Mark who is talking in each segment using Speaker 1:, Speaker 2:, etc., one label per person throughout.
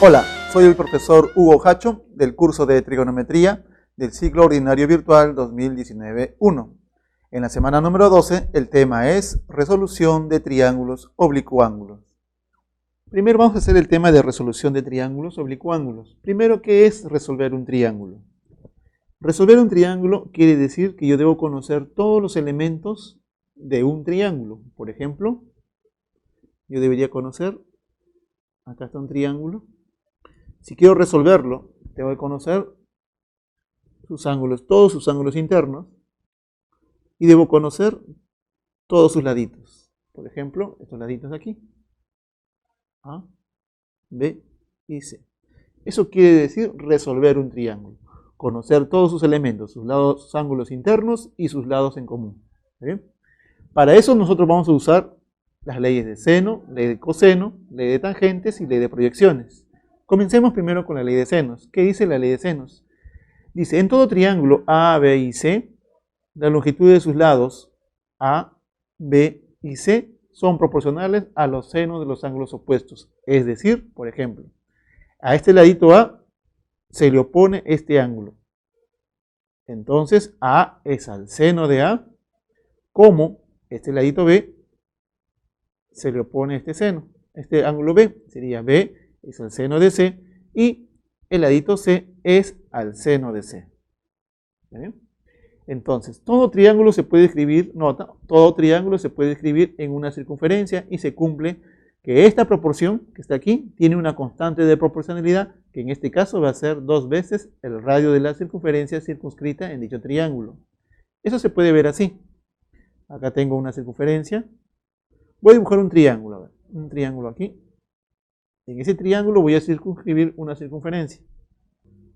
Speaker 1: Hola, soy el profesor Hugo Hacho del curso de trigonometría del ciclo ordinario virtual 2019-1. En la semana número 12 el tema es resolución de triángulos oblicuángulos. Primero vamos a hacer el tema de resolución de triángulos oblicuángulos. Primero, ¿qué es resolver un triángulo? Resolver un triángulo quiere decir que yo debo conocer todos los elementos de un triángulo. Por ejemplo, yo debería conocer, acá está un triángulo. Si quiero resolverlo, tengo que conocer sus ángulos, todos sus ángulos internos, y debo conocer todos sus laditos. Por ejemplo, estos laditos de aquí, A, B y C. Eso quiere decir resolver un triángulo. Conocer todos sus elementos, sus lados, sus ángulos internos y sus lados en común. ¿Bien? Para eso nosotros vamos a usar las leyes de seno, ley de coseno, ley de tangentes y ley de proyecciones. Comencemos primero con la ley de senos. ¿Qué dice la ley de senos? Dice, en todo triángulo A, B y C, la longitud de sus lados A, B y C son proporcionales a los senos de los ángulos opuestos. Es decir, por ejemplo, a este ladito A se le opone este ángulo. Entonces, A es al seno de A, como este ladito B se le opone este seno. Este ángulo B sería B es al seno de C y el ladito C es al seno de C. ¿Bien? Entonces, todo triángulo se puede escribir, nota, todo triángulo se puede escribir en una circunferencia y se cumple que esta proporción que está aquí tiene una constante de proporcionalidad que en este caso va a ser 2 veces el radio de la circunferencia circunscrita en dicho triángulo. Eso se puede ver así. Acá tengo una circunferencia. Voy a dibujar un triángulo, a ver, un triángulo aquí. En ese triángulo voy a circunscribir una circunferencia.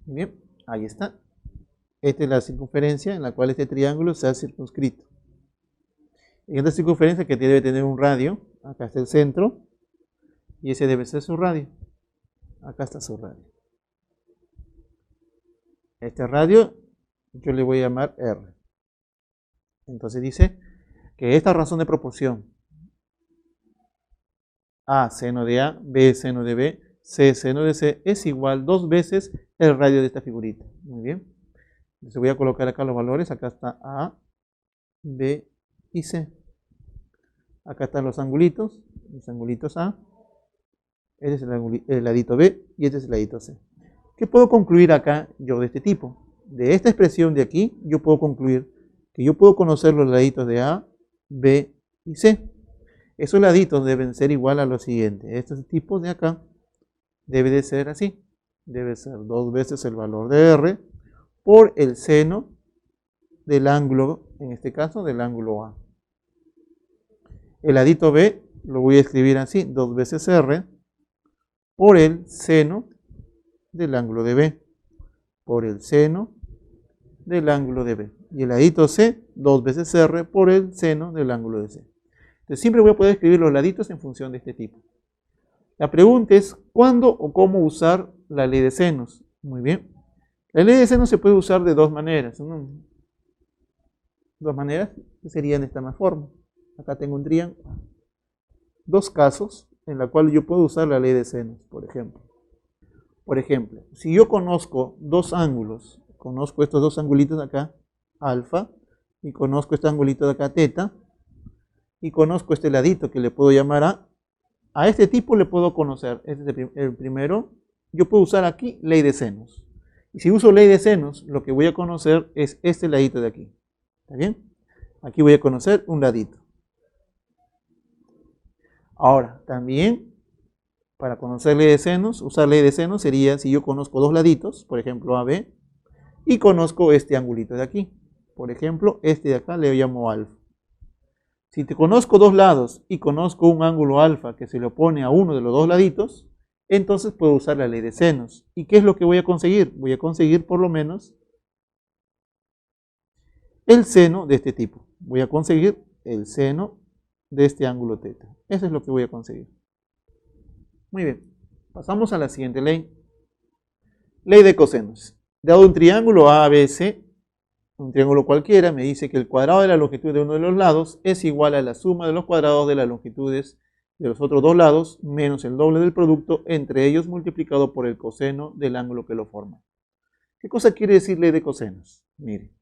Speaker 1: Bien, ahí está. Esta es la circunferencia en la cual este triángulo se ha circunscrito. En esta circunferencia que debe tener un radio, acá está el centro, y ese debe ser su radio. Acá está su radio. Este radio yo le voy a llamar R. Entonces dice que esta razón de proporción A seno de A, B seno de B, C seno de C es igual 2 veces el radio de esta figurita. Muy bien. Entonces voy a colocar acá los valores. Acá está A, B y C. Acá están los angulitos A. Este es el ladito B y este es el ladito C. ¿Qué puedo concluir acá yo de este tipo? De esta expresión de aquí yo puedo concluir que yo puedo conocer los laditos de A, B y C. Esos laditos deben ser igual a lo siguiente. Estos tipos de acá debe de ser así. Debe ser 2 veces el valor de R por el seno del ángulo, en este caso del ángulo A. El ladito B lo voy a escribir así, 2 veces R por el seno del ángulo de B, por el seno del ángulo de B. Y el ladito C, 2 veces R por el seno del ángulo de C. Entonces siempre voy a poder escribir los laditos en función de este tipo. La pregunta es, ¿cuándo o cómo usar la ley de senos? Muy bien. La ley de senos se puede usar de 2 maneras. ¿No? 2 maneras que serían de esta más forma. Acá tengo un triángulo. 2 casos en los cuales yo puedo usar la ley de senos, por ejemplo. Por ejemplo, si yo conozco 2 ángulos, conozco estos 2 angulitos de acá, alfa, y conozco este angulito de acá, teta, y conozco este ladito que le puedo llamar a este tipo le puedo conocer, este es el primero, yo puedo usar aquí ley de senos. Y si uso ley de senos, lo que voy a conocer es este ladito de aquí. ¿Está bien? Aquí voy a conocer un ladito. Ahora, también, para conocer ley de senos, usar ley de senos sería si yo conozco 2 laditos, por ejemplo AB, y conozco este angulito de aquí. Por ejemplo, este de acá le llamo alfa. Si te conozco 2 lados y conozco un ángulo alfa que se le opone a uno de los 2 laditos, entonces puedo usar la ley de senos. ¿Y qué es lo que voy a conseguir? Voy a conseguir por lo menos el seno de este tipo. Voy a conseguir el seno de este ángulo teta. Eso es lo que voy a conseguir. Muy bien. Pasamos a la siguiente ley. Ley de cosenos. Dado un triángulo ABC, un triángulo cualquiera, me dice que el cuadrado de la longitud de uno de los lados es igual a la suma de los cuadrados de las longitudes de los otros dos lados menos el doble del producto entre ellos multiplicado por el coseno del ángulo que lo forma. ¿Qué cosa quiere decir ley de cosenos? Mire,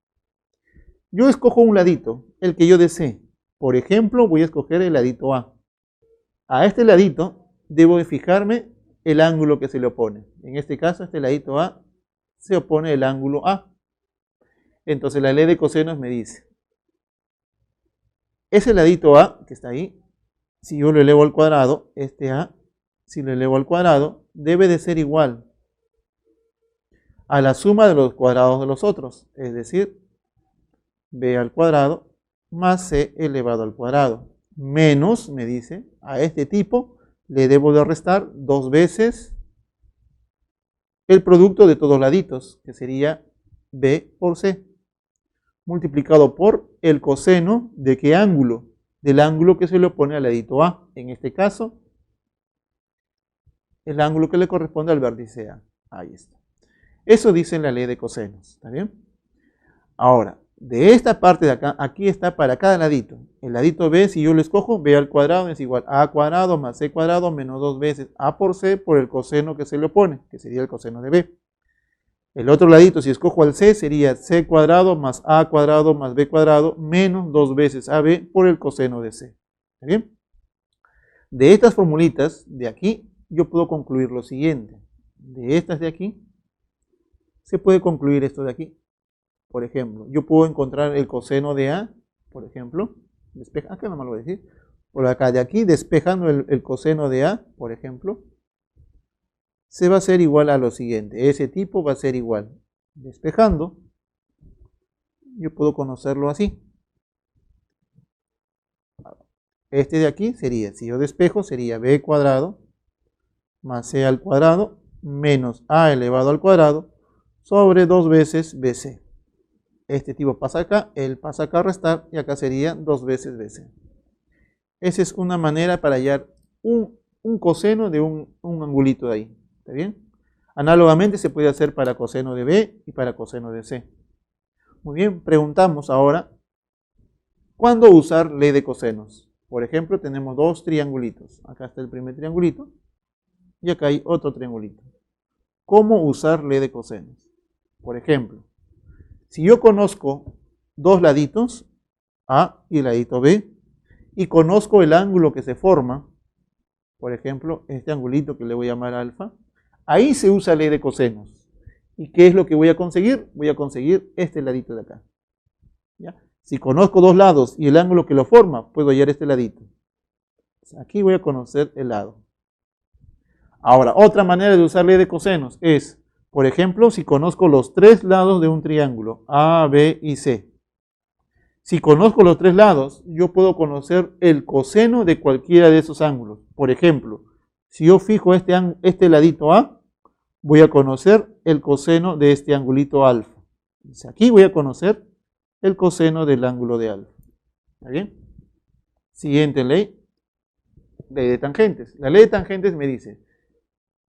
Speaker 1: yo escojo un ladito, el que yo desee. Por ejemplo, voy a escoger el ladito A. A este ladito debo de fijarme el ángulo que se le opone. En este caso, este ladito A se opone el ángulo A. Entonces la ley de cosenos me dice, ese ladito A que está ahí, si yo lo elevo al cuadrado, este A, si lo elevo al cuadrado, debe de ser igual a la suma de los cuadrados de los otros, es decir, B al cuadrado más C elevado al cuadrado, menos, me dice, a este tipo le debo de restar 2 veces el producto de todos laditos, que sería B por C, multiplicado por el coseno de qué ángulo, del ángulo que se le opone al ladito A, en este caso, el ángulo que le corresponde al vértice A. Ahí está. Eso dice la ley de cosenos, ¿está bien? Ahora, de esta parte de acá, aquí está para cada ladito. El ladito B, si yo lo escojo, B al cuadrado es igual a cuadrado más C cuadrado menos 2 veces A por C por el coseno que se le opone, que sería el coseno de B. El otro ladito, si escojo al C, sería C cuadrado más A cuadrado más B cuadrado menos 2 veces AB por el coseno de C. ¿Está bien? De estas formulitas de aquí, yo puedo concluir lo siguiente. De estas de aquí, se puede concluir esto de aquí. Por ejemplo, yo puedo encontrar el coseno de A, por ejemplo, acá no me lo voy a decir, por acá de aquí, despejando el coseno de A, por ejemplo, se va a hacer igual a lo siguiente. Ese tipo va a ser igual. Despejando, yo puedo conocerlo así. Este de aquí sería, si yo despejo, sería B cuadrado más C al cuadrado menos A elevado al cuadrado sobre 2 veces BC. Este tipo pasa acá, él pasa acá a restar y acá sería 2 veces BC. Esa es una manera para hallar un coseno de un angulito de ahí. ¿Está bien? Análogamente se puede hacer para coseno de B y para coseno de C. Muy bien, preguntamos ahora, ¿cuándo usar ley de cosenos? Por ejemplo, tenemos dos triangulitos. Acá está el primer triangulito y acá hay otro triangulito. ¿Cómo usar ley de cosenos? Por ejemplo, si yo conozco dos laditos, A y el ladito B, y conozco el ángulo que se forma, por ejemplo, este angulito que le voy a llamar alfa, ahí se usa ley de cosenos. ¿Y qué es lo que voy a conseguir? Voy a conseguir este ladito de acá. ¿Ya? Si conozco dos lados y el ángulo que lo forma, puedo hallar este ladito. Aquí voy a conocer el lado. Ahora, otra manera de usar ley de cosenos es, por ejemplo, si conozco los tres lados de un triángulo, A, B y C. Si conozco los tres lados, yo puedo conocer el coseno de cualquiera de esos ángulos. Por ejemplo, si yo fijo este ladito A, voy a conocer el coseno de este angulito alfa. Entonces, aquí voy a conocer el coseno del ángulo de alfa. ¿Está bien? Siguiente ley, ley de tangentes. La ley de tangentes me dice,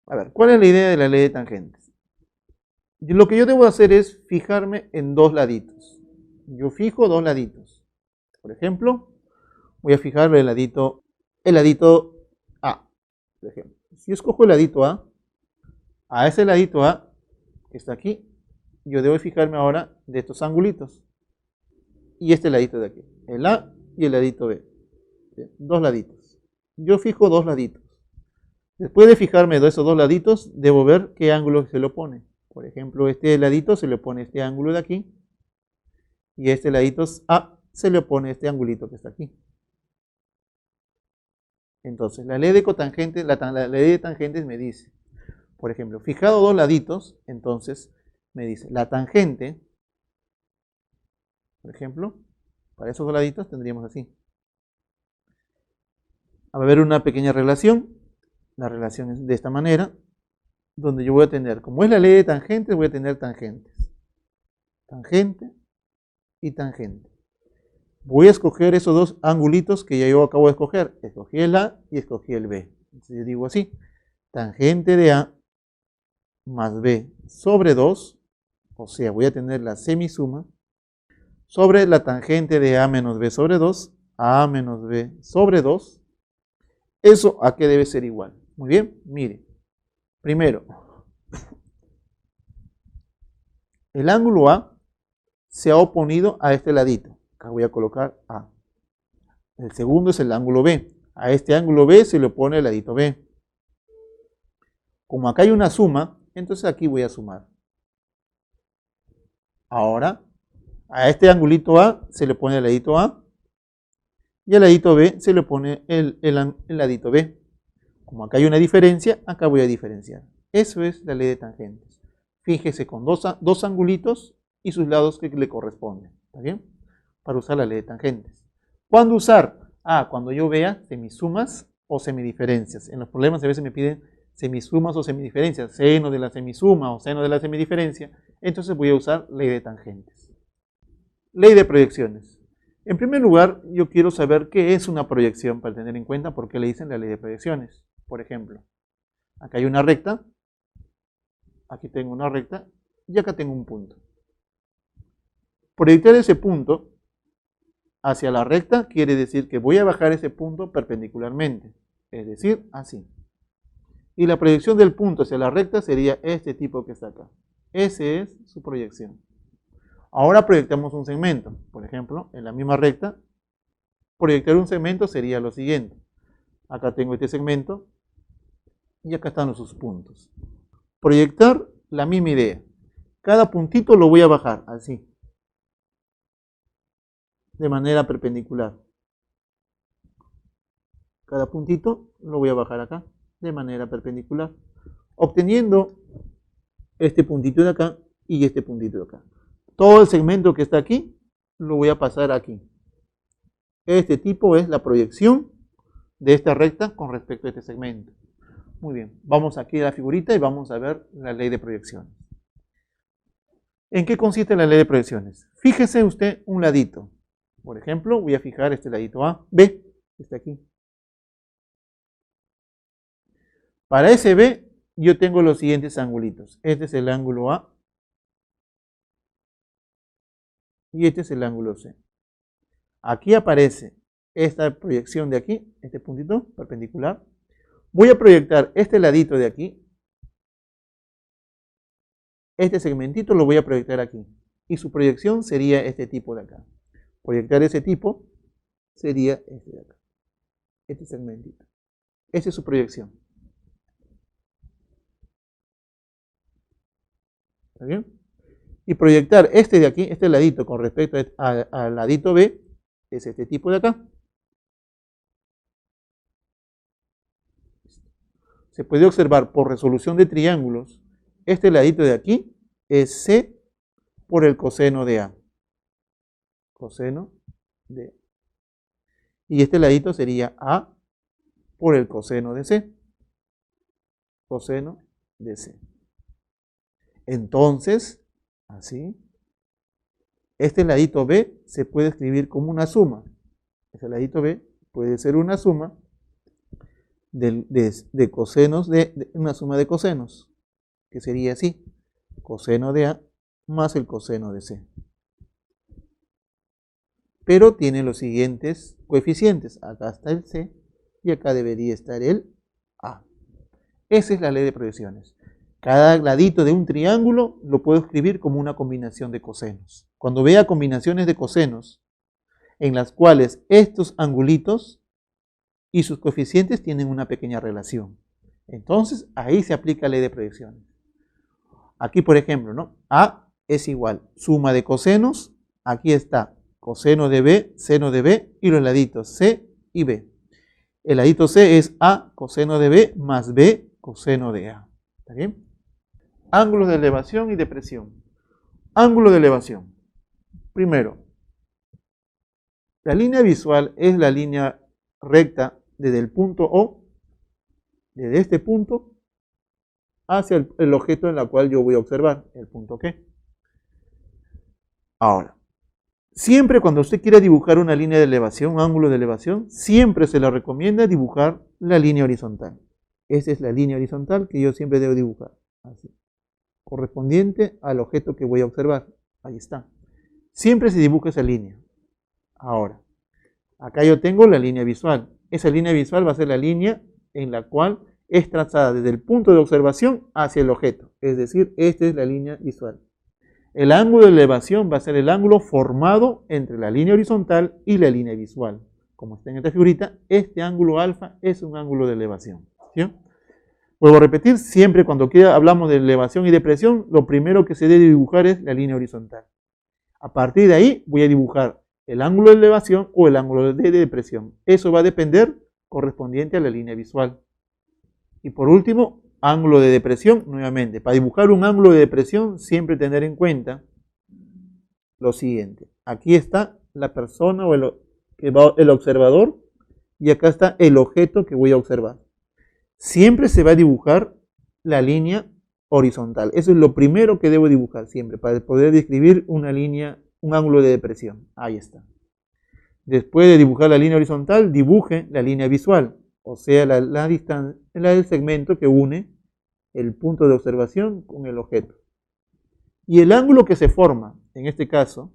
Speaker 1: a ver, ¿cuál es la idea de la ley de tangentes? Lo que yo debo hacer es fijarme en dos laditos. Yo fijo dos laditos. Por ejemplo, voy a fijarme el ladito A. Por ejemplo, si yo escojo el ladito a ese ladito A que está aquí, yo debo fijarme ahora de estos angulitos. Y este ladito de aquí, el A y el ladito B. Bien, dos laditos. Yo fijo dos laditos. Después de fijarme de esos dos laditos, debo ver qué ángulo se le opone. Por ejemplo, este ladito se le opone este ángulo de aquí. Y este ladito A se le opone este angulito que está aquí. Entonces, la ley de cotangentes, la ley de tangentes me dice, por ejemplo, fijado dos laditos, entonces me dice, la tangente, por ejemplo, para esos dos laditos tendríamos así. Va a haber una pequeña relación, la relación es de esta manera, donde yo voy a tener, como es la ley de tangentes, voy a tener tangentes. Tangente y tangente. Voy a escoger esos dos angulitos que ya yo acabo de escoger. Escogí el A y escogí el B. Entonces yo digo así, tangente de A más B sobre 2, o sea, voy a tener la semisuma, sobre la tangente de A menos B sobre 2, A menos B sobre 2, ¿Eso a qué debe ser igual? Muy bien, mire. Primero, el ángulo A se ha oponido a este ladito. Acá voy a colocar A. El segundo es el ángulo B. A este ángulo B se le opone el ladito B. Como acá hay una suma, entonces aquí voy a sumar. Ahora, a este angulito A se le pone el ladito A y al ladito B se le pone el ladito B. Como acá hay una diferencia, acá voy a diferenciar. Eso es la ley de tangentes. Fíjese con dos angulitos y sus lados que le corresponden. ¿Está bien? Para usar la ley de tangentes. ¿Cuándo usar? Cuando yo vea semisumas o semidiferencias. En los problemas a veces me piden semisumas o semidiferencias, seno de la semisuma o seno de la semidiferencia. Entonces voy a usar ley de tangentes. Ley de proyecciones. En primer lugar, yo quiero saber qué es una proyección para tener en cuenta por qué le dicen la ley de proyecciones. Por ejemplo, acá hay una recta, aquí tengo una recta y acá tengo un punto. Proyectar ese punto hacia la recta quiere decir que voy a bajar ese punto perpendicularmente, es decir, así. Y la proyección del punto hacia la recta sería este tipo que está acá. Ese es su proyección. Ahora proyectamos un segmento. Por ejemplo, en la misma recta, proyectar un segmento sería lo siguiente. Acá tengo este segmento y acá están sus puntos. Proyectar la misma idea. Cada puntito lo voy a bajar, así, de manera perpendicular. Cada puntito lo voy a bajar acá, de manera perpendicular, obteniendo este puntito de acá y este puntito de acá. Todo el segmento que está aquí, lo voy a pasar aquí. Este tipo es la proyección de esta recta con respecto a este segmento. Muy bien, vamos aquí a la figurita y vamos a ver la ley de proyecciones. ¿En qué consiste la ley de proyecciones? Fíjese usted un ladito. Por ejemplo, voy a fijar este ladito A, B, que está aquí. Para ese B, yo tengo los siguientes angulitos. Este es el ángulo A y este es el ángulo C. Aquí aparece esta proyección de aquí, este puntito perpendicular. Voy a proyectar este ladito de aquí. Este segmentito lo voy a proyectar aquí. Y su proyección sería este tipo de acá. Proyectar ese tipo sería este de acá. Este segmentito. Esa es su proyección. ¿Está bien? Y proyectar este de aquí, este ladito con respecto al ladito B, es este tipo de acá. Se puede observar por resolución de triángulos, este ladito de aquí es C por el coseno de A. Coseno de A. Y este ladito sería A por el coseno de C. Coseno de C. Entonces, así, este ladito B se puede escribir como una suma. Este ladito B puede ser una suma de cosenos una suma de cosenos, que sería así, coseno de A más el coseno de C. Pero tiene los siguientes coeficientes. Acá está el C y acá debería estar el A. Esa es la ley de proyecciones. Cada ladito de un triángulo lo puedo escribir como una combinación de cosenos. Cuando vea combinaciones de cosenos en las cuales estos angulitos y sus coeficientes tienen una pequeña relación, entonces ahí se aplica la ley de proyecciones. Aquí, por ejemplo, ¿no? A es igual suma de cosenos. Aquí está coseno de B, seno de B y los laditos C y B. El ladito C es A coseno de B más B coseno de A. ¿Está bien? Ángulos de elevación y depresión. Ángulo de elevación. Primero, la línea visual es la línea recta desde el punto O, desde este punto, hacia el objeto en el cual yo voy a observar, el punto Q. Ahora, siempre cuando usted quiera dibujar una línea de elevación, un ángulo de elevación, siempre se le recomienda dibujar la línea horizontal. Esa es la línea horizontal que yo siempre debo dibujar, así, correspondiente al objeto que voy a observar. Ahí está. Siempre se dibuja esa línea. Ahora, Acá yo tengo la línea visual. Esa línea visual va a ser la línea en la cual es trazada desde el punto de observación hacia el objeto. Es decir, esta es la línea visual. El ángulo de elevación va a ser el ángulo formado entre la línea horizontal y la línea visual. Como está en esta figurita, este ángulo alfa es un ángulo de elevación. ¿Sí? Vuelvo a repetir, siempre cuando hablamos de elevación y depresión, lo primero que se debe dibujar es la línea horizontal. A partir de ahí voy a dibujar el ángulo de elevación o el ángulo de depresión. Eso va a depender correspondiente a la línea visual. Y por último, ángulo de depresión, nuevamente. Para dibujar un ángulo de depresión, siempre tener en cuenta lo siguiente. Aquí está la persona o el observador y acá está el objeto que voy a observar. Siempre se va a dibujar la línea horizontal. Eso es lo primero que debo dibujar siempre para poder describir una línea, un ángulo de depresión. Ahí está. Después de dibujar la línea horizontal, dibuje la línea visual, o sea, la distancia, el segmento que une el punto de observación con el objeto. Y el ángulo que se forma, en este caso,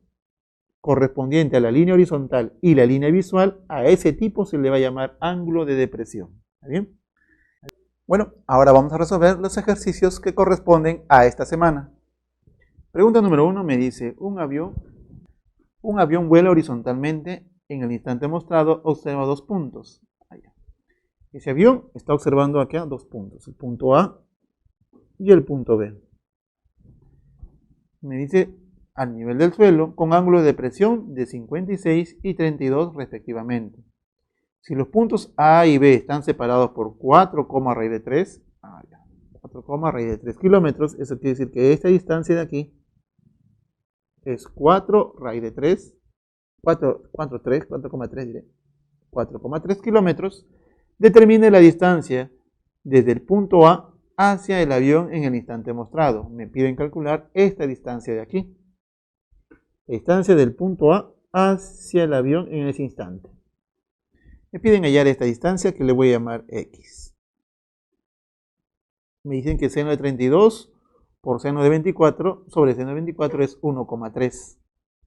Speaker 1: correspondiente a la línea horizontal y la línea visual, a ese tipo se le va a llamar ángulo de depresión. ¿Está bien? Bueno, ahora vamos a resolver los ejercicios que corresponden a esta semana. Pregunta número 1 me dice, un avión vuela horizontalmente, en el instante mostrado observa 2 puntos. Allá. Ese avión está observando acá 2 puntos, el punto A y el punto B. Me dice al nivel del suelo con ángulo de depresión de 56 y 32 respectivamente. Si los puntos A y B están separados por 4, raíz de 3, 4, raíz de 3 kilómetros, eso quiere decir que esta distancia de aquí es 4 raíz de 3, 4,3 diré, 4,3 kilómetros, determine la distancia desde el punto A hacia el avión en el instante mostrado. Me piden calcular esta distancia de aquí. La distancia del punto A hacia el avión en ese instante. Me piden hallar esta distancia que le voy a llamar X. Me dicen que seno de 32 por seno de 24 sobre seno de 24 es 1,3.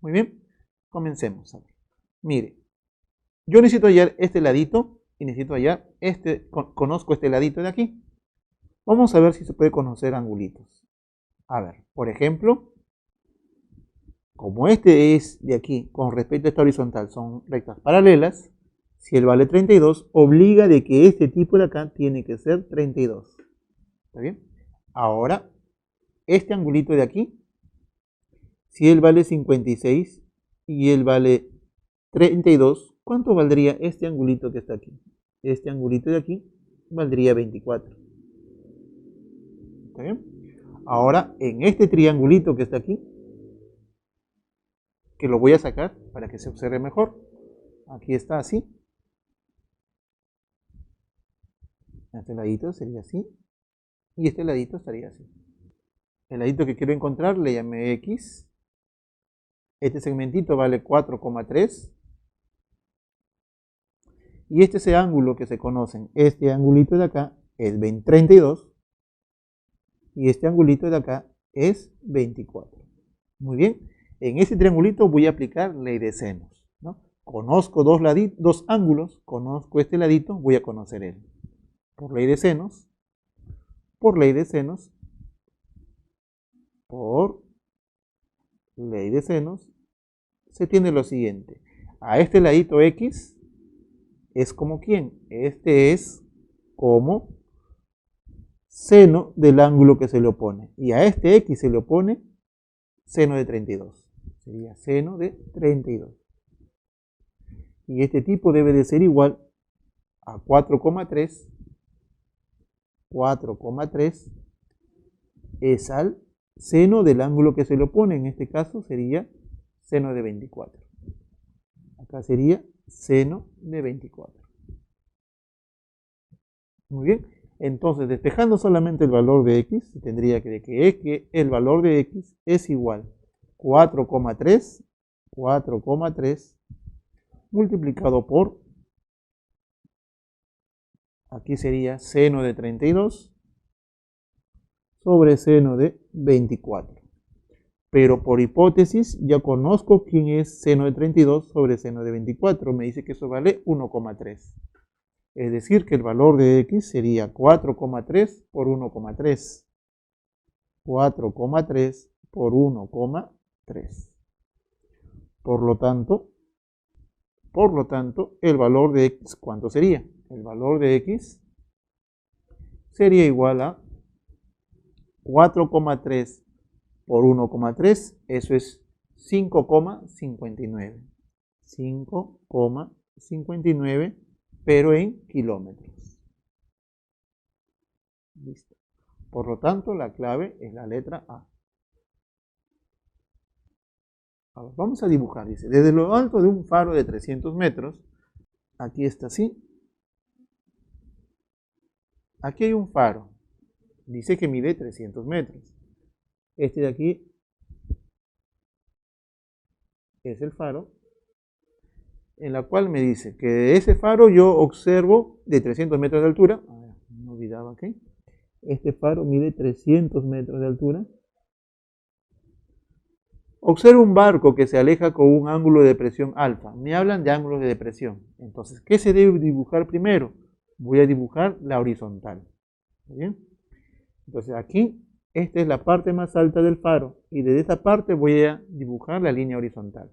Speaker 1: Muy bien, comencemos. A ver. Mire, yo necesito hallar este ladito y necesito hallar conozco este ladito de aquí. Vamos a ver si se puede conocer angulitos. A ver, por ejemplo, como este es de aquí con respecto a esta horizontal, son rectas paralelas, si él vale 32, obliga de que este tipo de acá tiene que ser 32. ¿Está bien? Ahora, este angulito de aquí, si él vale 56 y él vale 32, ¿cuánto valdría este angulito que está aquí? Este angulito de aquí valdría 24. ¿Está bien? Ahora, en este triangulito que está aquí, que lo voy a sacar para que se observe mejor, aquí está así. Este ladito sería así. Y este ladito estaría así. El ladito que quiero encontrar le llamé X. Este segmentito vale 4,3. Y este es el ángulo que se conocen. Este angulito de acá es 32. Y este angulito de acá es 24. Muy bien. En este triangulito voy a aplicar ley de senos, ¿no? Conozco dos ángulos. Conozco este ladito. Voy a conocer él. Por ley de senos, por ley de senos, por ley de senos, se tiene lo siguiente. A este ladito X es como ¿quién? Este es como seno del ángulo que se le opone. Y a este X se le opone seno de 32. Sería seno de 32. Y este tipo debe de ser igual a 4,3 es al seno del ángulo que se le opone, en este caso sería seno de 24. Acá sería seno de 24. Muy bien, entonces despejando solamente el valor de X, tendría que el valor de X es igual 4,3 multiplicado por, aquí sería seno de 32 sobre seno de 24. Pero por hipótesis ya conozco quién es seno de 32 sobre seno de 24. Me dice que eso vale 1,3. Es decir, que el valor de x sería 4,3 por 1,3. 4,3 por 1,3. Por lo tanto, el valor de x, ¿cuánto sería? El valor de x sería igual a 4,3 por 1,3, eso es 5,59. 5,59, pero en kilómetros. Listo. Por lo tanto, la clave es la letra A. Ahora, vamos a dibujar, dice, desde lo alto de un faro de 300 metros, aquí está así. Aquí hay un faro, dice que mide 300 metros. Este de aquí es el faro, en la cual me dice que de ese faro yo observo de 300 metros de altura. Me olvidaba aquí. Este faro mide 300 metros de altura. Observo un barco que se aleja con un ángulo de depresión alfa. Me hablan de ángulos de depresión. Entonces, ¿qué se debe dibujar primero? Voy a dibujar la horizontal. ¿Bien? Entonces aquí, esta es la parte más alta del faro. Y desde esta parte voy a dibujar la línea horizontal.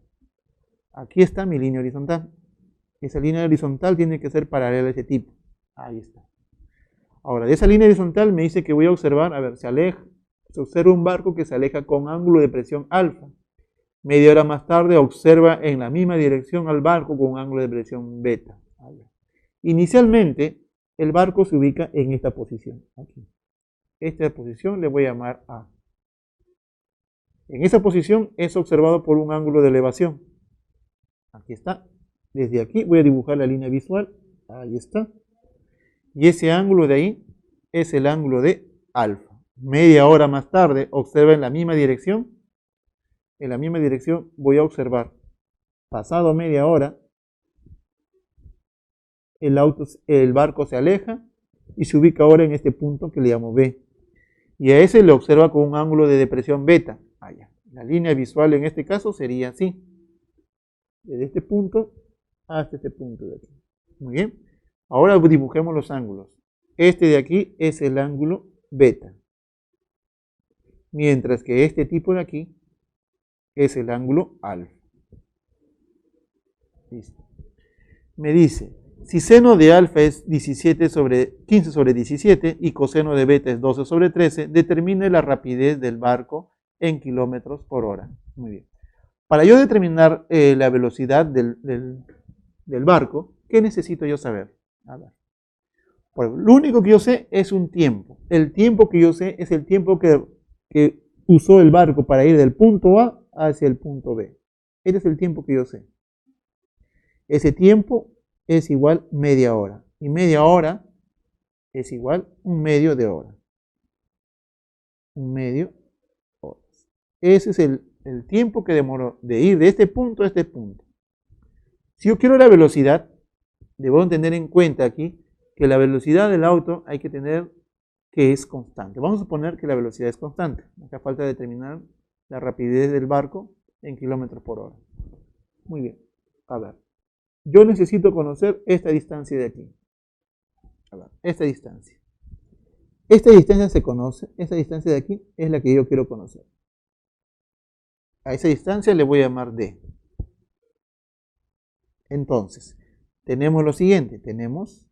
Speaker 1: Aquí está mi línea horizontal. Esa línea horizontal tiene que ser paralela a este tipo. Ahí está. Ahora, de esa línea horizontal me dice que voy a observar, a ver, se observa un barco que se aleja con ángulo de presión alfa. Media hora más tarde observa en la misma dirección al barco con un ángulo de presión beta. Inicialmente, el barco se ubica en esta posición. Aquí. Esta posición le voy a llamar A. En esa posición es observado por un ángulo de elevación. Aquí está. Desde aquí voy a dibujar la línea visual. Ahí está. Y ese ángulo de ahí es el ángulo de alfa. Media hora más tarde observa en la misma dirección. En la misma dirección voy a observar. Pasado media hora, el barco se aleja y se ubica ahora en este punto que le llamo B. Y a ese le observa con un ángulo de depresión beta. Allá. La línea visual en este caso sería así. Desde este punto hasta este punto de aquí. Muy bien. Ahora dibujemos los ángulos. Este de aquí es el ángulo beta. Mientras que este tipo de aquí es el ángulo alfa. Listo. Me dice, si seno de alfa es 15 sobre 17 y coseno de beta es 12 sobre 13, determine la rapidez del barco en kilómetros por hora. Muy bien. Para yo determinar la velocidad del barco, ¿qué necesito yo saber? A ver. Bueno, lo único que yo sé es un tiempo. El tiempo que yo sé es el tiempo que usó el barco para ir del punto A hacia el punto B. Este es el tiempo que yo sé. Ese tiempo es igual media hora. Y media hora es igual un medio de hora. Un medio hora. Ese es el tiempo que demoró de ir de este punto a este punto. Si yo quiero la velocidad, debo tener en cuenta aquí que la velocidad del auto hay que tener que es constante. Vamos a suponer que la velocidad es constante. Acá falta determinar la rapidez del barco en kilómetros por hora. Muy bien. A ver. Yo necesito conocer esta distancia de aquí. A ver, esta distancia. Esta distancia se conoce. Esta distancia de aquí es la que yo quiero conocer. A esa distancia le voy a llamar D. Entonces, tenemos lo siguiente. Tenemos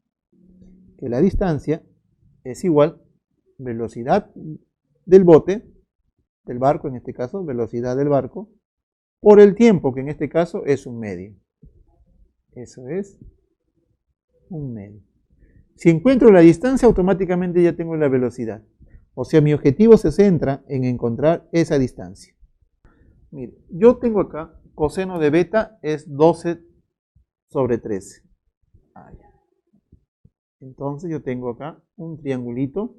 Speaker 1: que la distancia es igual velocidad del bote, del barco en este caso, velocidad del barco, por el tiempo, que en este caso es un medio. Eso es un medio. Si encuentro la distancia, automáticamente ya tengo la velocidad. O sea, mi objetivo se centra en encontrar esa distancia. Mire, yo tengo acá, coseno de beta es 12 sobre 13. Entonces yo tengo acá un triangulito.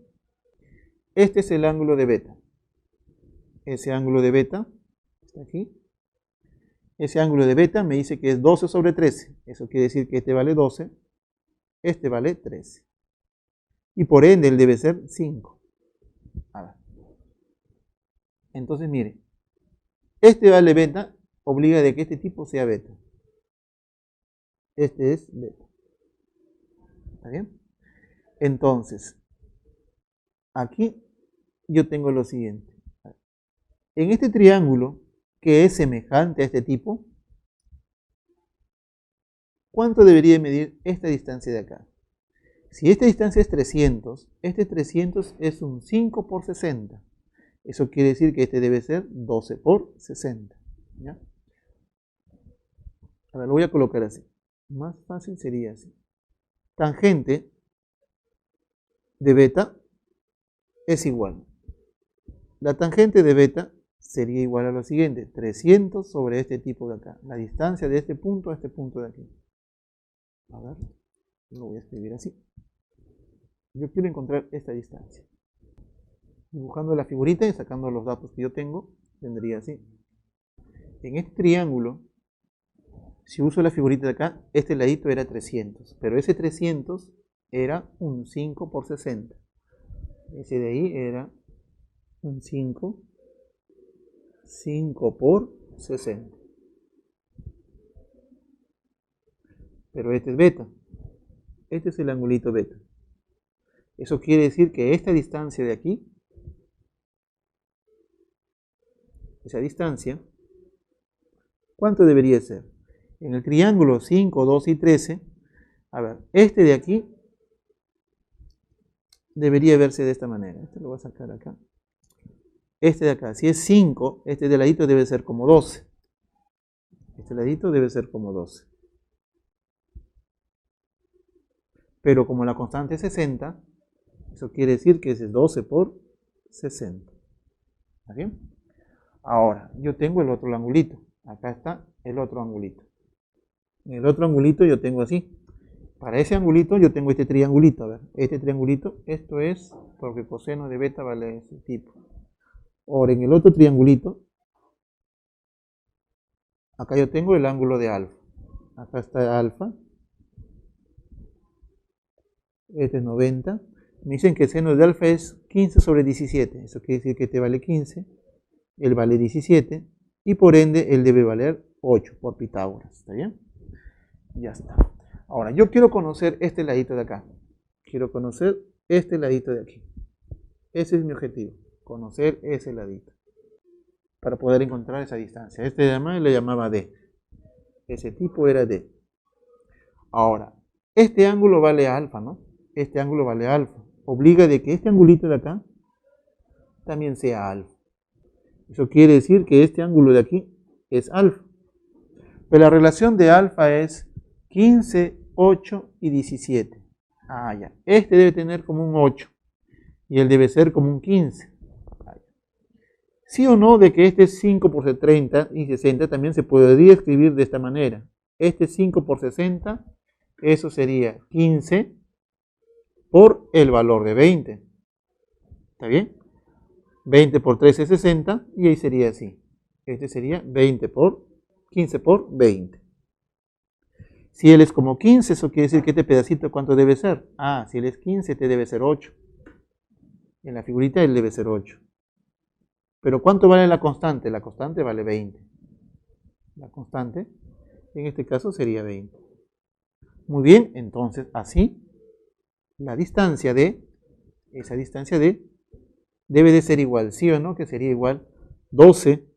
Speaker 1: Este es el ángulo de beta. Ese ángulo de beta está aquí. Ese ángulo de beta me dice que es 12 sobre 13. Eso quiere decir que este vale 12, este vale 13. Y por ende él debe ser 5. Entonces mire, este vale beta obliga de que este tipo sea beta. Este es beta. ¿Está bien? Entonces, aquí yo tengo lo siguiente. En este triángulo, que es semejante a este tipo, ¿cuánto debería medir esta distancia de acá? Si esta distancia es 300, este 300 es un 5 por 60. Eso quiere decir que este debe ser 12 por 60. ¿Ya? Ahora lo voy a colocar así. Más fácil sería así. Tangente de beta es igual. La tangente de beta sería igual a lo siguiente. 300 sobre este tipo de acá. La distancia de este punto a este punto de aquí. A ver, lo voy a escribir así. Yo quiero encontrar esta distancia. Dibujando la figurita y sacando los datos que yo tengo, tendría así. En este triángulo, si uso la figurita de acá, este ladito era 300, pero ese 300 era un 5 por 60. Ese de ahí era un 5 por 60. Pero este es beta. Este es el angulito beta. Eso quiere decir que esta distancia de aquí, esa distancia, ¿cuánto debería ser? En el triángulo 5, 2 y 13, a ver, este de aquí debería verse de esta manera. Este lo voy a sacar acá. Este de acá, si es 5, este de ladito debe ser como 12. Este ladito debe ser como 12. Pero como la constante es 60, eso quiere decir que ese es 12 por 60. ¿Está bien? Ahora, yo tengo el otro angulito. Acá está el otro angulito. En el otro angulito yo tengo así. Para ese angulito yo tengo este triangulito. A ver, este triangulito, esto es porque coseno de beta vale ese tipo. Ahora, en el otro triangulito, acá yo tengo el ángulo de alfa. Acá está alfa. Este es 90. Me dicen que el seno de alfa es 15 sobre 17. Eso quiere decir que este vale 15. Él vale 17. Y por ende, él debe valer 8 por Pitágoras. ¿Está bien? Ya está. Ahora, yo quiero conocer este ladito de acá. Quiero conocer este ladito de aquí. Ese es mi objetivo. Conocer ese ladito. Para poder encontrar esa distancia. Este además le llamaba D. Ese tipo era D. Ahora, este ángulo vale alfa, ¿no? Este ángulo vale alfa. Obliga de que este angulito de acá también sea alfa. Eso quiere decir que este ángulo de aquí es alfa. Pero la relación de alfa es 15, 8 y 17. Ah, ya. Este debe tener como un 8. Y él debe ser como un 15. Sí o no de que este 5 por 30 y 60 también se podría escribir de esta manera. Este 5 por 60, eso sería 15 por el valor de 20. ¿Está bien? 20 por 3 es 60 y ahí sería así. Este sería 20 por 15 por 20. Si él es como 15, eso quiere decir que este pedacito ¿cuánto debe ser? Ah, si él es 15, este debe ser 8. En la figurita él debe ser 8. Pero ¿cuánto vale la constante? La constante vale 20. La constante, en este caso, sería 20. Muy bien, entonces así, la distancia de, esa distancia de, debe de ser igual, ¿sí o no? Que sería igual 12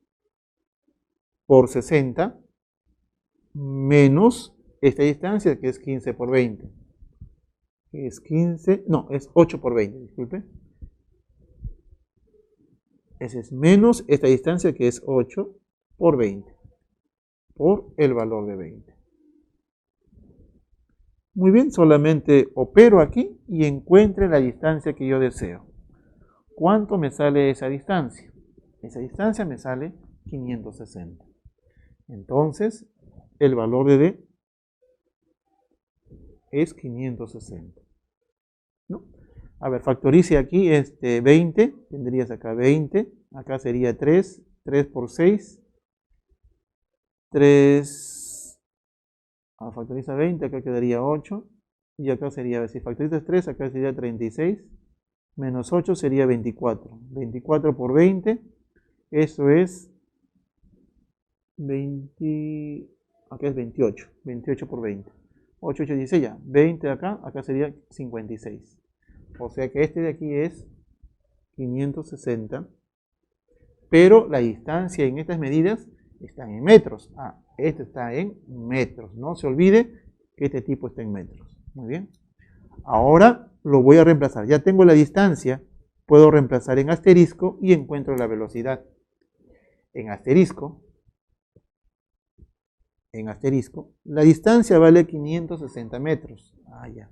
Speaker 1: por 60 menos esta distancia que es 15 por 20. Es 15, no, es 8 por 20, disculpe. Ese es menos esta distancia que es 8 por 20, por el valor de 20. Muy bien, solamente opero aquí y encuentre la distancia que yo deseo. ¿Cuánto me sale esa distancia? Esa distancia me sale 560. Entonces, el valor de D es 560. ¿No? A ver, factorice aquí 20, tendrías acá 20, acá sería 3, 3 por 6, 3, factoriza 20, acá quedaría 8, y acá sería, si factorizas 3, acá sería 36, menos 8 sería 24, 24 por 20, eso es 20, acá es 28, 28 por 20. 8, 8, 16 ya. 20 de acá, acá sería 56. O sea que este de aquí es 560. Pero la distancia en estas medidas están en metros. Ah, este está en metros. No se olvide que este tipo está en metros. Muy bien. Ahora lo voy a reemplazar. Ya tengo la distancia. Puedo reemplazar en asterisco y encuentro la velocidad. En asterisco, la distancia vale 560 metros. Ah, ya.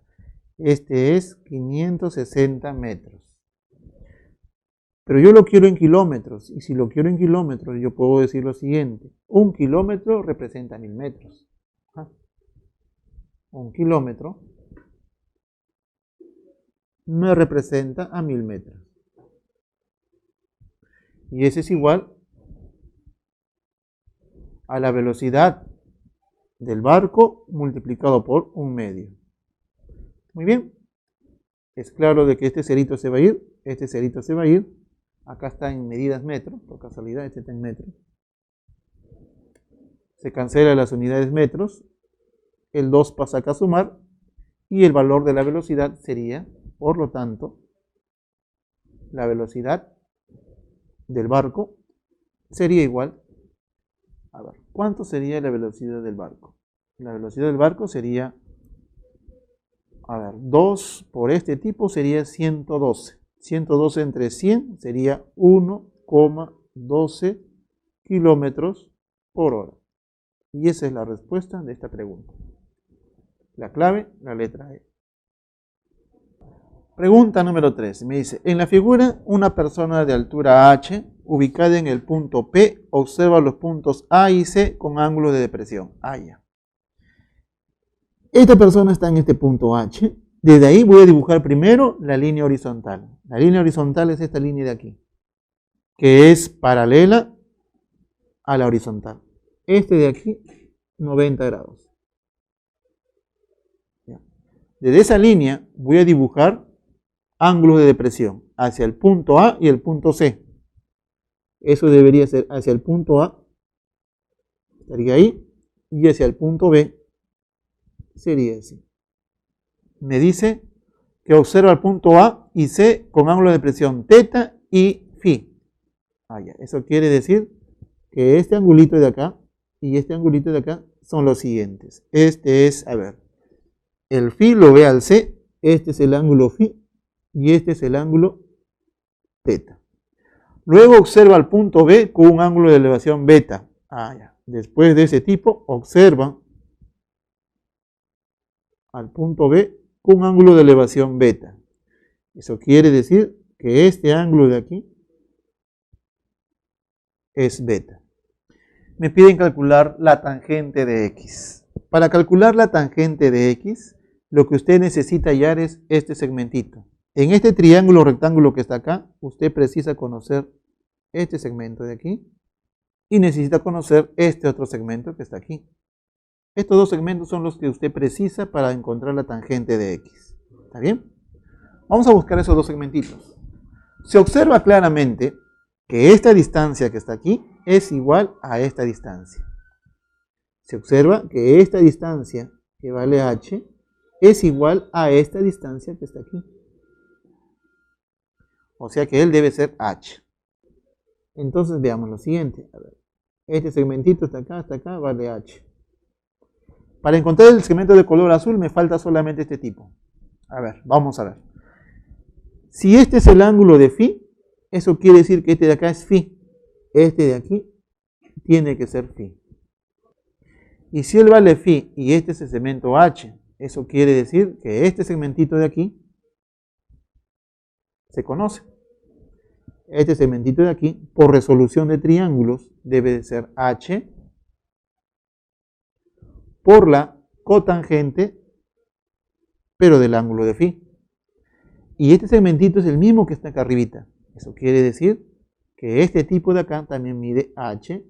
Speaker 1: Este es 560 metros. Pero yo lo quiero en kilómetros, y si lo quiero en kilómetros, yo puedo decir lo siguiente. Un kilómetro representa 1000 metros. Un kilómetro me representa a 1000 metros. Y ese es igual a la velocidad del barco multiplicado por 1/2. Muy bien. Es claro de que este cerito se va a ir, este cerito se va a ir. Acá está en medidas metros, por casualidad, este está en metros. Se cancela las unidades metros, el 2 pasa acá a sumar y el valor de la velocidad sería, por lo tanto, la velocidad del barco sería igual, a ver, ¿cuánto sería la velocidad del barco? La velocidad del barco sería, a ver, 2 por este tipo sería 112. 112 entre 100 sería 1,12 kilómetros por hora. Y esa es la respuesta de esta pregunta. La clave, la letra E. Pregunta número 3. Me dice, en la figura, una persona de altura h, ubicada en el punto P, observa los puntos A y C con ángulos de depresión. Ah, ya. Esta persona está en este punto H. Desde ahí voy a dibujar primero la línea horizontal. La línea horizontal es esta línea de aquí, que es paralela a la horizontal. Este de aquí, 90 grados. Desde esa línea voy a dibujar ángulos de depresión hacia el punto A y el punto C. Eso debería ser hacia el punto A, estaría ahí, y hacia el punto B sería así. Me dice que observa el punto A y C con ángulo de depresión teta y phi. Ah, ya. Eso quiere decir que este angulito de acá y este angulito de acá son los siguientes. Este es, a ver, el phi lo ve al C, este es el ángulo phi y este es el ángulo teta. Luego observa el punto B con un ángulo de elevación beta. Ah, ya. Después de ese tipo, observa al punto B con un ángulo de elevación beta. Eso quiere decir que este ángulo de aquí es beta. Me piden calcular la tangente de X. Para calcular la tangente de X, lo que usted necesita hallar es este segmentito. En este triángulo rectángulo que está acá, usted precisa conocer este segmento de aquí y necesita conocer este otro segmento que está aquí. Estos dos segmentos son los que usted precisa para encontrar la tangente de X. ¿Está bien? Vamos a buscar esos dos segmentitos. Se observa claramente que esta distancia que está aquí es igual a esta distancia. Se observa que esta distancia que vale h es igual a esta distancia que está aquí. O sea que él debe ser h. Entonces veamos lo siguiente. A ver, este segmentito está acá, vale h. Para encontrar el segmento de color azul me falta solamente este tipo. A ver, vamos a ver. Si este es el ángulo de phi, eso quiere decir que este de acá es phi. Este de aquí tiene que ser phi. Y si él vale phi y este es el segmento h, eso quiere decir que este segmentito de aquí se conoce. Este segmentito de aquí, por resolución de triángulos, debe de ser h por la cotangente, pero del ángulo de phi. Y este segmentito es el mismo que está acá arribita. Eso quiere decir que este tipo de acá también mide h.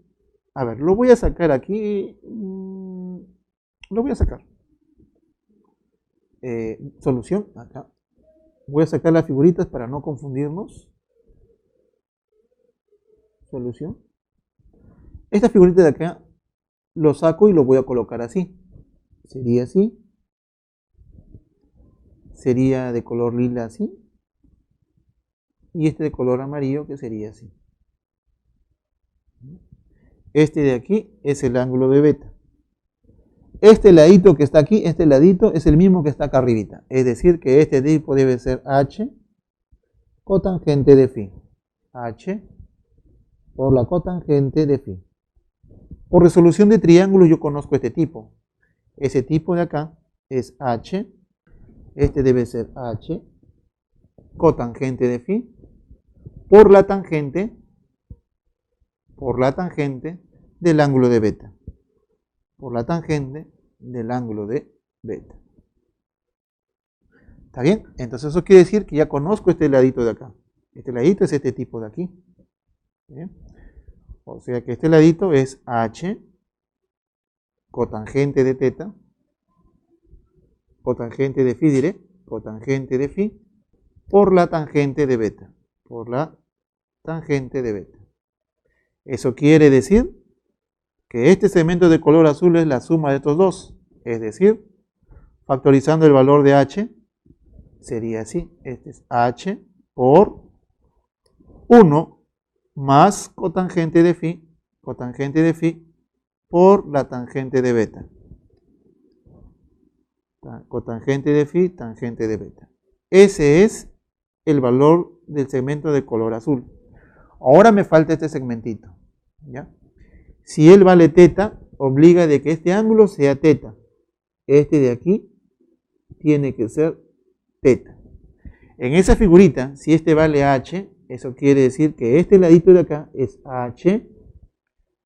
Speaker 1: A ver, lo voy a sacar aquí. Lo voy a sacar. Solución, acá. Voy a sacar las figuritas para no confundirnos. Solución. Esta figurita de acá lo saco y lo voy a colocar así. Sería así. Sería de color lila así. Y este de color amarillo que sería así. Este de aquí es el ángulo de beta. Este ladito que está aquí, este ladito es el mismo que está acá arribita. Es decir, que este tipo debe ser H cotangente de phi. H por la cotangente de phi. Por resolución de triángulos yo conozco este tipo. Ese tipo de acá es H. Este debe ser H cotangente de phi por la tangente del ángulo de beta. Por la tangente del ángulo de beta. ¿Está bien? Entonces eso quiere decir que ya conozco este ladito de acá. Este ladito es este tipo de aquí. ¿Bien? O sea que este ladito es H cotangente de teta, cotangente de phi diré, cotangente de phi por la tangente de beta. Por la tangente de beta. Eso quiere decir que este segmento de color azul es la suma de estos dos. Es decir, factorizando el valor de H, sería así. Este es H por 1 más cotangente de phi por la tangente de beta. Cotangente de phi, tangente de beta. Ese es el valor del segmento de color azul. Ahora me falta este segmentito. ¿Ya? Si él vale teta, obliga de que este ángulo sea teta. Este de aquí tiene que ser teta. En esa figurita, si este vale H, eso quiere decir que este ladito de acá es H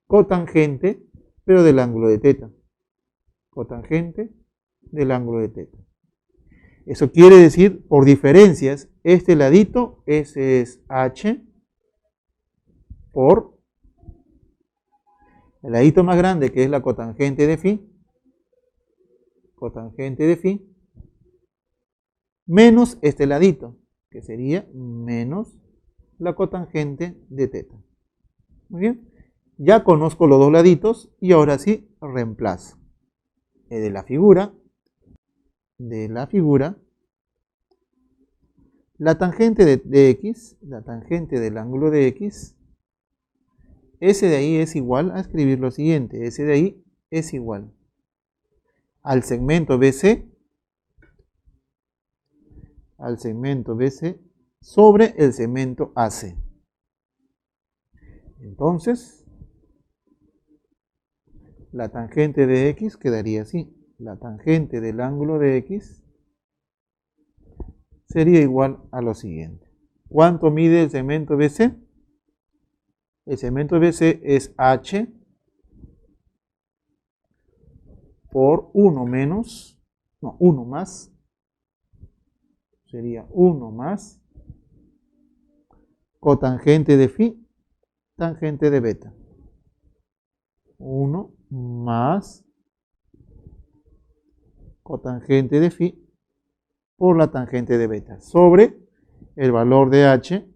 Speaker 1: cotangente, pero del ángulo de teta. Cotangente del ángulo de teta. Eso quiere decir, por diferencias, este ladito, ese es H por el ladito más grande, que es la cotangente de phi, menos este ladito, que sería menos la cotangente de teta. Muy bien, ya conozco los dos laditos y ahora sí reemplazo. De la figura, la tangente de x, la tangente del ángulo de x, ese de ahí es igual a escribir lo siguiente, ese de ahí es igual al segmento BC, sobre el segmento AC. Entonces, la tangente de x quedaría así. La tangente del ángulo de x sería igual a lo siguiente. ¿Cuánto mide el segmento BC? El segmento BC es H por 1 más, sería 1 más cotangente de phi, tangente de beta. 1 más cotangente de phi por la tangente de beta sobre el valor de H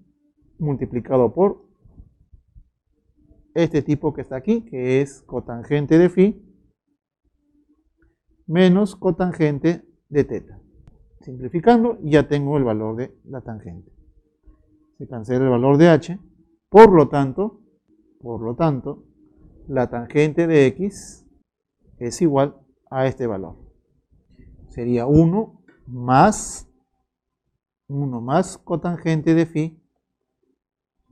Speaker 1: multiplicado por este tipo que está aquí, que es cotangente de phi menos cotangente de teta. Simplificando, ya tengo el valor de la tangente. Se cancela el valor de H, por lo tanto, la tangente de x es igual a este valor. Sería 1 más cotangente de phi,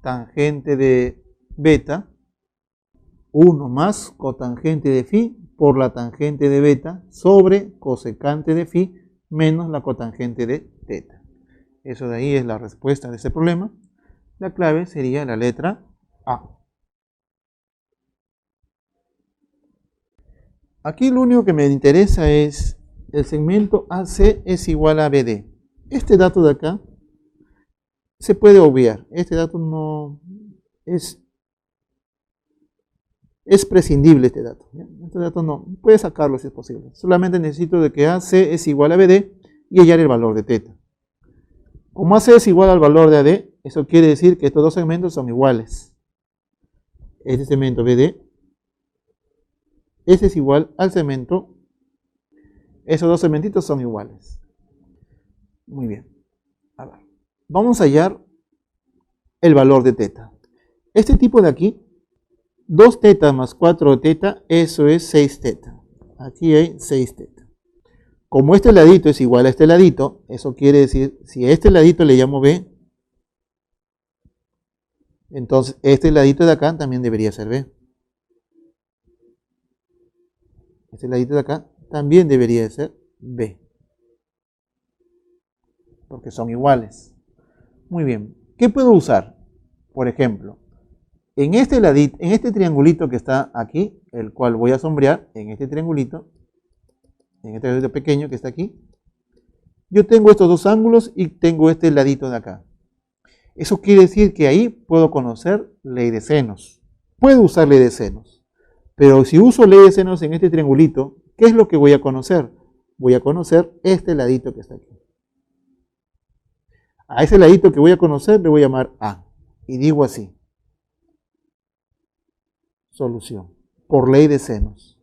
Speaker 1: tangente de beta, 1 más cotangente de phi por la tangente de beta sobre cosecante de phi menos la cotangente de teta. Eso de ahí es la respuesta de ese problema. La clave sería la letra A. Aquí lo único que me interesa es el segmento AC es igual a BD. Este dato de acá se puede obviar. Este dato no es prescindible, este dato. ¿Ya? Este dato no, puede sacarlo si es posible. Solamente necesito de que AC es igual a BD y hallar el valor de teta. Como AC es igual al valor de AD, eso quiere decir que estos dos segmentos son iguales. Este segmento BD ese es igual al cemento. Esos dos cementitos son iguales. Muy bien. A ver. Vamos a hallar el valor de teta. Este tipo de aquí, 2 teta más 4 teta, eso es 6 teta. Aquí hay 6 teta. Como este ladito es igual a este ladito, eso quiere decir, si a este ladito le llamo B, entonces este ladito de acá también debería ser B. Este ladito de acá también debería ser B. Porque son iguales. Muy bien. ¿Qué puedo usar? Por ejemplo, en este ladito, en este triangulito que está aquí, el cual voy a sombrear, en este triangulito pequeño que está aquí, yo tengo estos dos ángulos y tengo este ladito de acá. Eso quiere decir que ahí puedo conocer ley de senos. Puedo usar ley de senos. Pero si uso ley de senos en este triangulito, ¿qué es lo que voy a conocer? Voy a conocer este ladito que está aquí. A ese ladito que voy a conocer le voy a llamar A. Y digo así. Solución. Por ley de senos.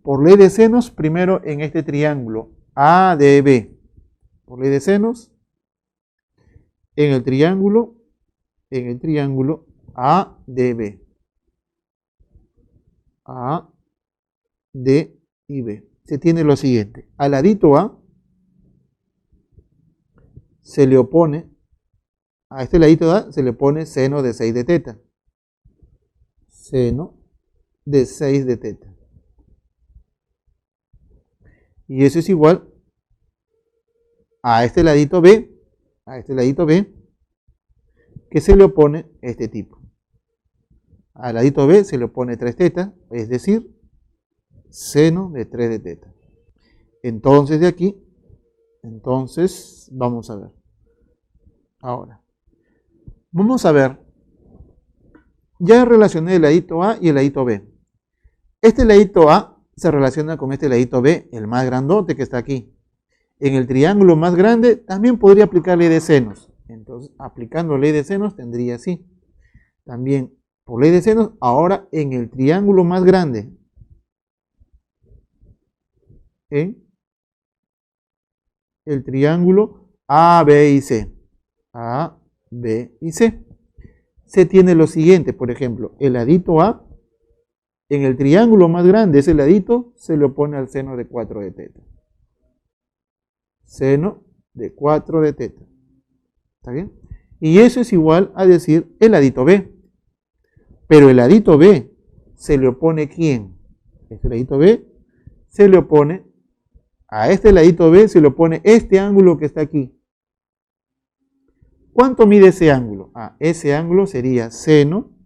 Speaker 1: Por ley de senos, primero en este triángulo ADB. Por ley de senos, en el triángulo ADB. A, D y B. Se tiene lo siguiente. Al ladito A se le opone, a este ladito A se le pone seno de 6 de teta. Seno de 6 de teta. Y eso es igual a este ladito B, que se le opone este tipo. Al ladito B se le opone 3 teta, es decir, seno de 3 de teta. Entonces de aquí, vamos a ver. Ahora, vamos a ver, ya relacioné el ladito A y el ladito B. Este ladito A se relaciona con este ladito B, el más grandote que está aquí. En el triángulo más grande también podría aplicar ley de senos. Entonces, aplicando ley de senos tendría así. También por ley de senos, ahora en el triángulo más grande. En el triángulo A, B y C. A, B y C. Se tiene lo siguiente, por ejemplo, el ladito A, en el triángulo más grande, ese ladito se le opone al seno de 4 de teta. Seno de 4 de teta. ¿Está bien? Y eso es igual a decir el ladito B. Pero el ladito B se le opone ¿quién? Este ladito B se le opone, a este ladito B se le opone este ángulo que está aquí. ¿Cuánto mide ese ángulo? Ese ángulo sería seno.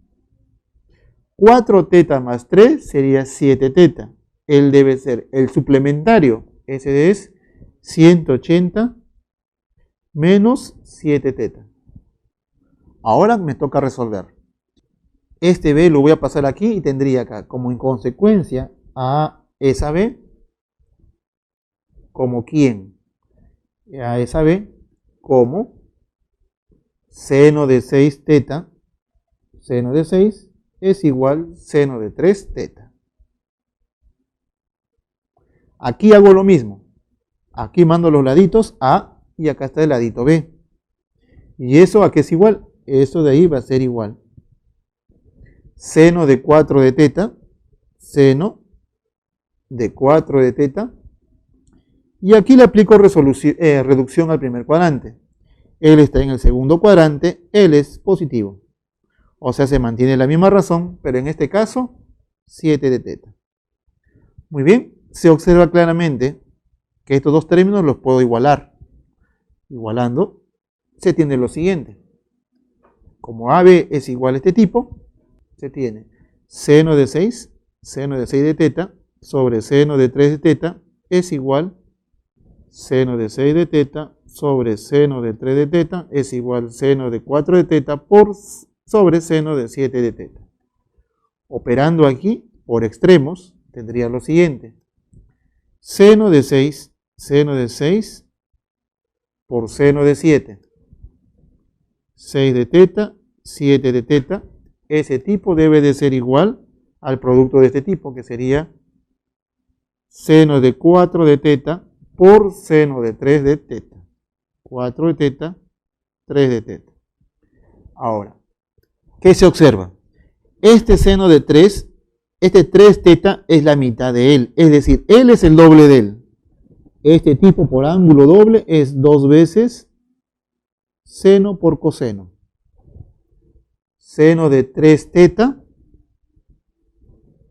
Speaker 1: 4 teta más 3 sería 7 teta. Él debe ser el suplementario. Ese es 180 menos 7 teta. Ahora me toca resolver. Este B lo voy a pasar aquí y tendría acá como en consecuencia a esa B como ¿quién? A esa B como seno de 6 teta. Seno de 6 es igual seno de 3 teta. Aquí hago lo mismo. Aquí mando los laditos A y acá está el ladito B. ¿Y eso a qué es igual? Eso de ahí va a ser igual. Seno de 4 de teta. Seno de 4 de teta. Y aquí le aplico reducción al primer cuadrante. Él está en el segundo cuadrante, él es positivo. O sea, se mantiene la misma razón, pero en este caso, 7 de teta. Muy bien, se observa claramente que estos dos términos los puedo igualar. Igualando, se tiene lo siguiente. Como AB es igual a este tipo, se tiene seno de 6 de teta, sobre seno de 3 de teta, es igual seno de 6 de teta sobre seno de 3 de teta es igual seno de 4 de teta sobre seno de 7 de teta. Operando aquí por extremos, tendría lo siguiente. Seno de 6 por seno de 7. 6 de teta, 7 de teta. Ese tipo debe de ser igual al producto de este tipo, que sería seno de 4 de teta por seno de 3 de teta. 4 de teta, 3 de teta. Ahora, ¿qué se observa? Este seno de 3, este 3 teta es la mitad de él, es decir, él es el doble de él. Este tipo por ángulo doble es 2 veces seno por coseno. Seno de 3 teta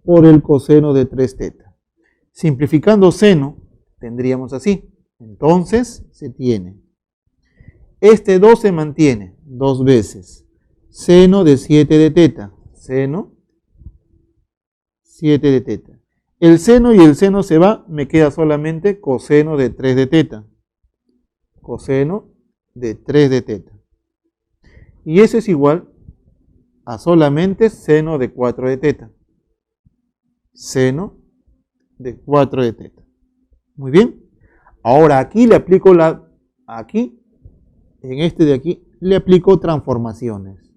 Speaker 1: por el coseno de 3 teta. Simplificando seno, tendríamos así. Entonces, se tiene. Este 2 se mantiene 2 veces seno de 7 de teta. Seno 7 de teta. El seno y el seno se va, me queda solamente coseno de 3 de teta. Coseno de 3 de teta. Y eso es igual a solamente seno de 4 de teta. Seno de 4 de teta. Muy bien. Ahora aquí le aplico en este de aquí, le aplico transformaciones.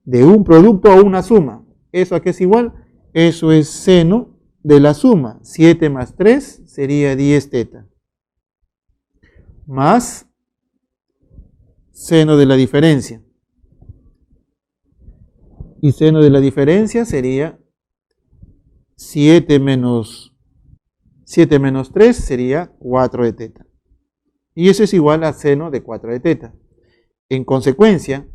Speaker 1: De un producto a una suma. ¿Eso a qué es igual? Eso es seno de la suma. 7 más 3 sería 10 teta. Más seno de la diferencia. Y seno de la diferencia sería 7 menos 3 sería 4 de teta. Y eso es igual a seno de 4 de teta. En consecuencia,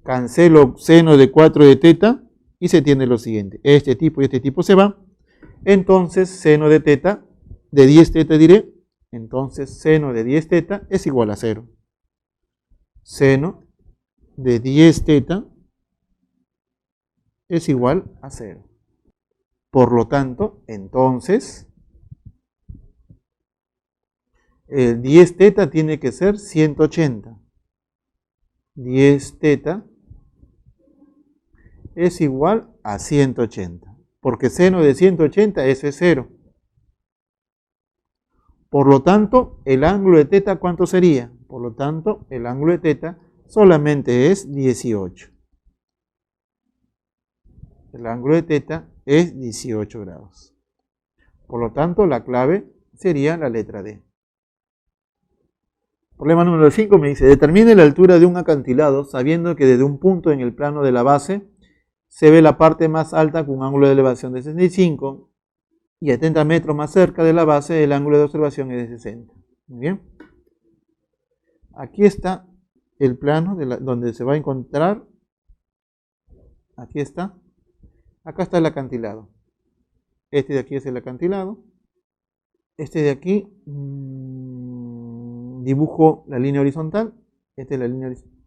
Speaker 1: cancelo seno de 4 de teta y se tiene lo siguiente. Este tipo y este tipo se va. Entonces, seno de teta, de 10 teta diré. Entonces, seno de 10 teta es igual a 0. Seno de 10 teta es igual a 0. Por lo tanto, entonces, el 10 teta tiene que ser 180. 10 teta es igual a 180. Porque seno de 180 eso es 0. Por lo tanto, el ángulo de teta, ¿cuánto sería? Por lo tanto, el ángulo de teta solamente es 18. El ángulo de teta es 18 grados. Por lo tanto, la clave sería la letra D. Problema número 5 me dice, determine la altura de un acantilado sabiendo que desde un punto en el plano de la base se ve la parte más alta con un ángulo de elevación de 65 y a 70 metros más cerca de la base el ángulo de observación es de 60. Muy bien. Aquí está el plano donde se va a encontrar. Aquí está. Acá está el acantilado. Este de aquí es el acantilado. Este de aquí dibujo la línea horizontal. Esta es la línea horizontal.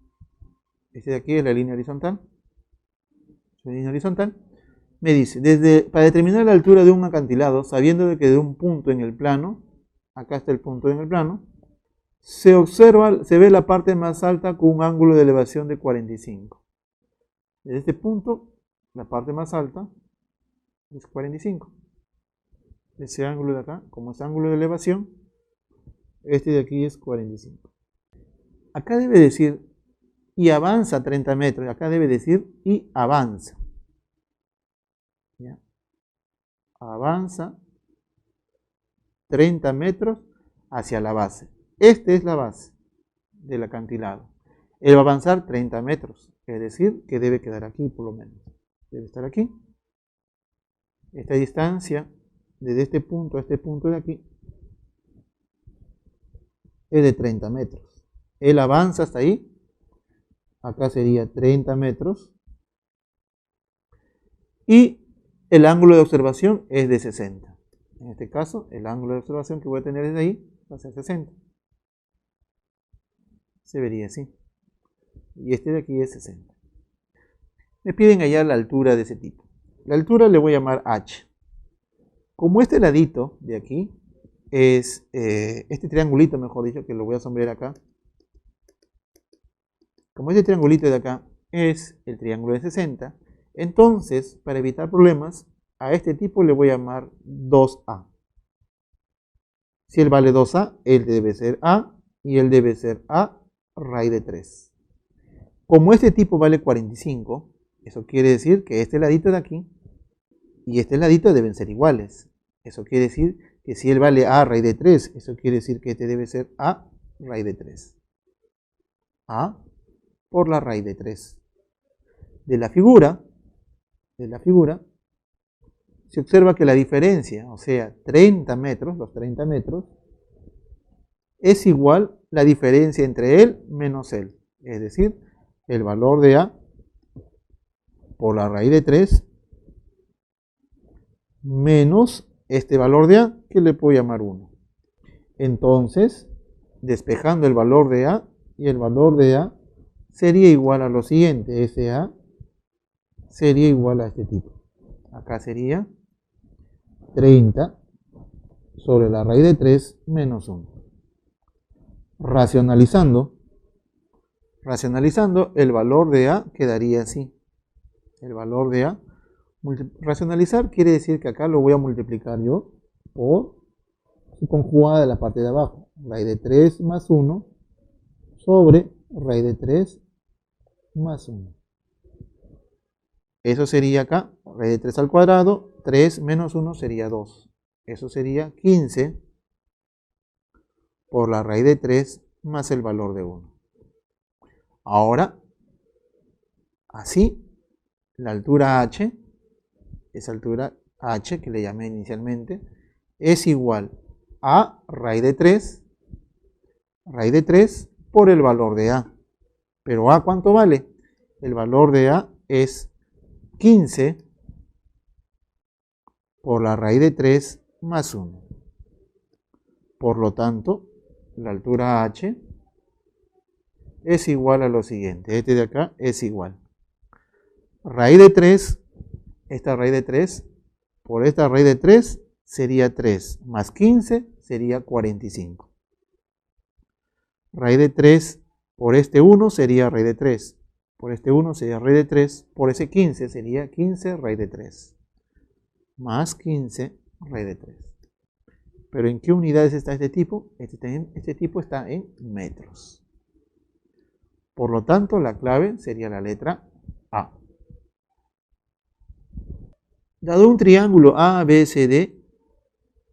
Speaker 1: Este de aquí es la línea horizontal. La línea horizontal. Me dice, para determinar la altura de un acantilado, sabiendo de que de un punto en el plano, acá está el punto en el plano, se ve la parte más alta con un ángulo de elevación de 45. Desde este punto, la parte más alta es 45. Ese ángulo de acá, como es ángulo de elevación, este de aquí es 45. Acá debe decir, y avanza 30 metros. Acá debe decir, y avanza. ¿Ya? Avanza 30 metros hacia la base. Esta es la base del acantilado. Él va a avanzar 30 metros, es decir, que debe quedar aquí por lo menos. Debe estar aquí. Esta distancia, desde este punto a este punto de aquí, es de 30 metros. Él avanza hasta ahí. Acá sería 30 metros. Y el ángulo de observación es de 60. En este caso, el ángulo de observación que voy a tener desde ahí va a ser 60. Se vería así. Y este de aquí es 60. Me piden hallar la altura de ese tipo. La altura le voy a llamar H. Como este ladito de aquí es, este triangulito mejor dicho, que lo voy a sombrear acá. Como este triangulito de acá es el triángulo de 60, entonces, para evitar problemas, a este tipo le voy a llamar 2A. Si él vale 2A, él debe ser A y él debe ser A raíz de 3. Como este tipo vale 45, eso quiere decir que este ladito de aquí y este ladito deben ser iguales. Eso quiere decir que si él vale a raíz de 3, eso quiere decir que este debe ser a raíz de 3. A por la raíz de 3. De la figura, se observa que la diferencia, o sea, 30 metros, los 30 metros, es igual la diferencia entre él menos él. Es decir, el valor de a por la raíz de 3 menos este valor de a, que le puedo llamar 1. Entonces, despejando el valor de a, y el valor de a sería igual a lo siguiente. Ese a sería igual a este tipo. Acá sería 30 sobre la raíz de 3 menos 1. Racionalizando, el valor de a quedaría así. El valor de a, racionalizar quiere decir que acá lo voy a multiplicar yo por su conjugada de la parte de abajo. Raíz de 3 más 1 sobre raíz de 3 más 1. Eso sería acá, raíz de 3 al cuadrado, 3 menos 1 sería 2. Eso sería 15 por la raíz de 3 más el valor de 1. Ahora, así, la altura h, esa altura h que le llamé inicialmente, es igual a raíz de 3 por el valor de a. Pero a, ¿cuánto vale? El valor de a es 15 por la raíz de 3 más 1. Por lo tanto, la altura h es igual a lo siguiente. Este de acá es igual. Raíz de 3, esta raíz de 3, por esta raíz de 3 sería 3 más 15 sería 45. Raíz de 3 por este 1 sería raíz de 3. Por este 1 sería raíz de 3. Por ese 15 sería 15 raíz de 3. Más 15 raíz de 3. ¿Pero en qué unidades está este tipo? Este tipo está en metros. Por lo tanto, la clave sería la letra A. Dado un triángulo ABCD,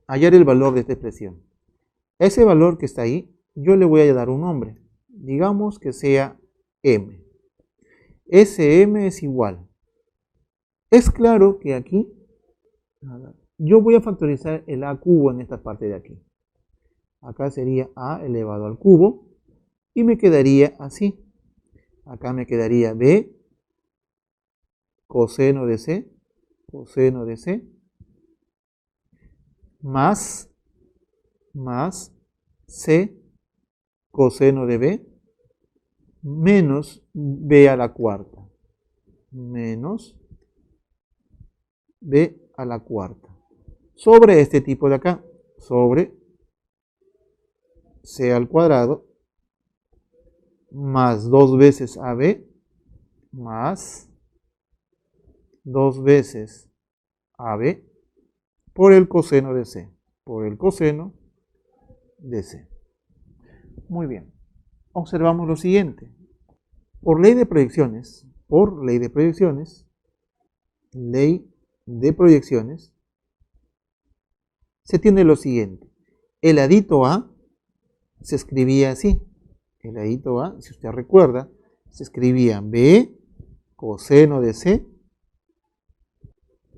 Speaker 1: hallar el valor de esta expresión. Ese valor que está ahí, yo le voy a dar un nombre. Digamos que sea M. Ese M es igual. Es claro que aquí, yo voy a factorizar el A cubo en esta parte de aquí. Acá sería A elevado al cubo y me quedaría así. Acá me quedaría B coseno de C más C coseno de B menos B a la cuarta. Menos B a la cuarta. Sobre este tipo de acá. Sobre C al cuadrado más 2 veces AB más 2 veces AB por el coseno de C. Por el coseno de C. Muy bien. Observamos lo siguiente. Por ley de proyecciones, se tiene lo siguiente. El ladito A se escribía así. El ladito A, si usted recuerda, se escribía B coseno de C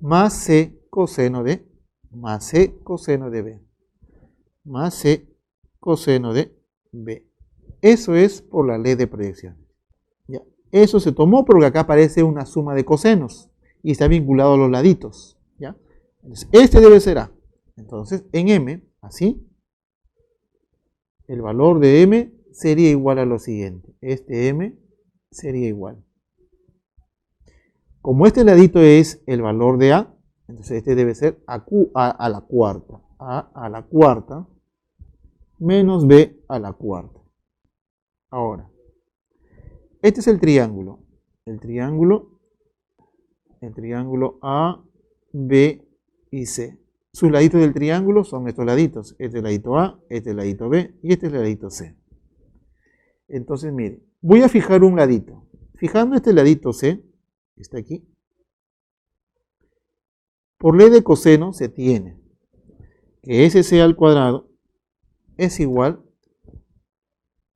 Speaker 1: más C coseno de B. Más C coseno de B. Eso es por la ley de proyecciones. Ya. Eso se tomó porque acá aparece una suma de cosenos y está vinculado a los laditos. ¿Ya? Entonces, este debe ser A. Entonces, en M, así, el valor de M sería igual a lo siguiente. Este M sería igual. Como este ladito es el valor de A, entonces este debe ser A a la cuarta. A a la cuarta menos B a la cuarta. Ahora, este es el triángulo. El triángulo A, B y C. Sus laditos del triángulo son estos laditos. Este es el ladito A, este es el ladito B y este es el ladito C. Entonces, mire, voy a fijar un ladito. Fijando este ladito C, que está aquí, por ley de coseno se tiene que SC al cuadrado es igual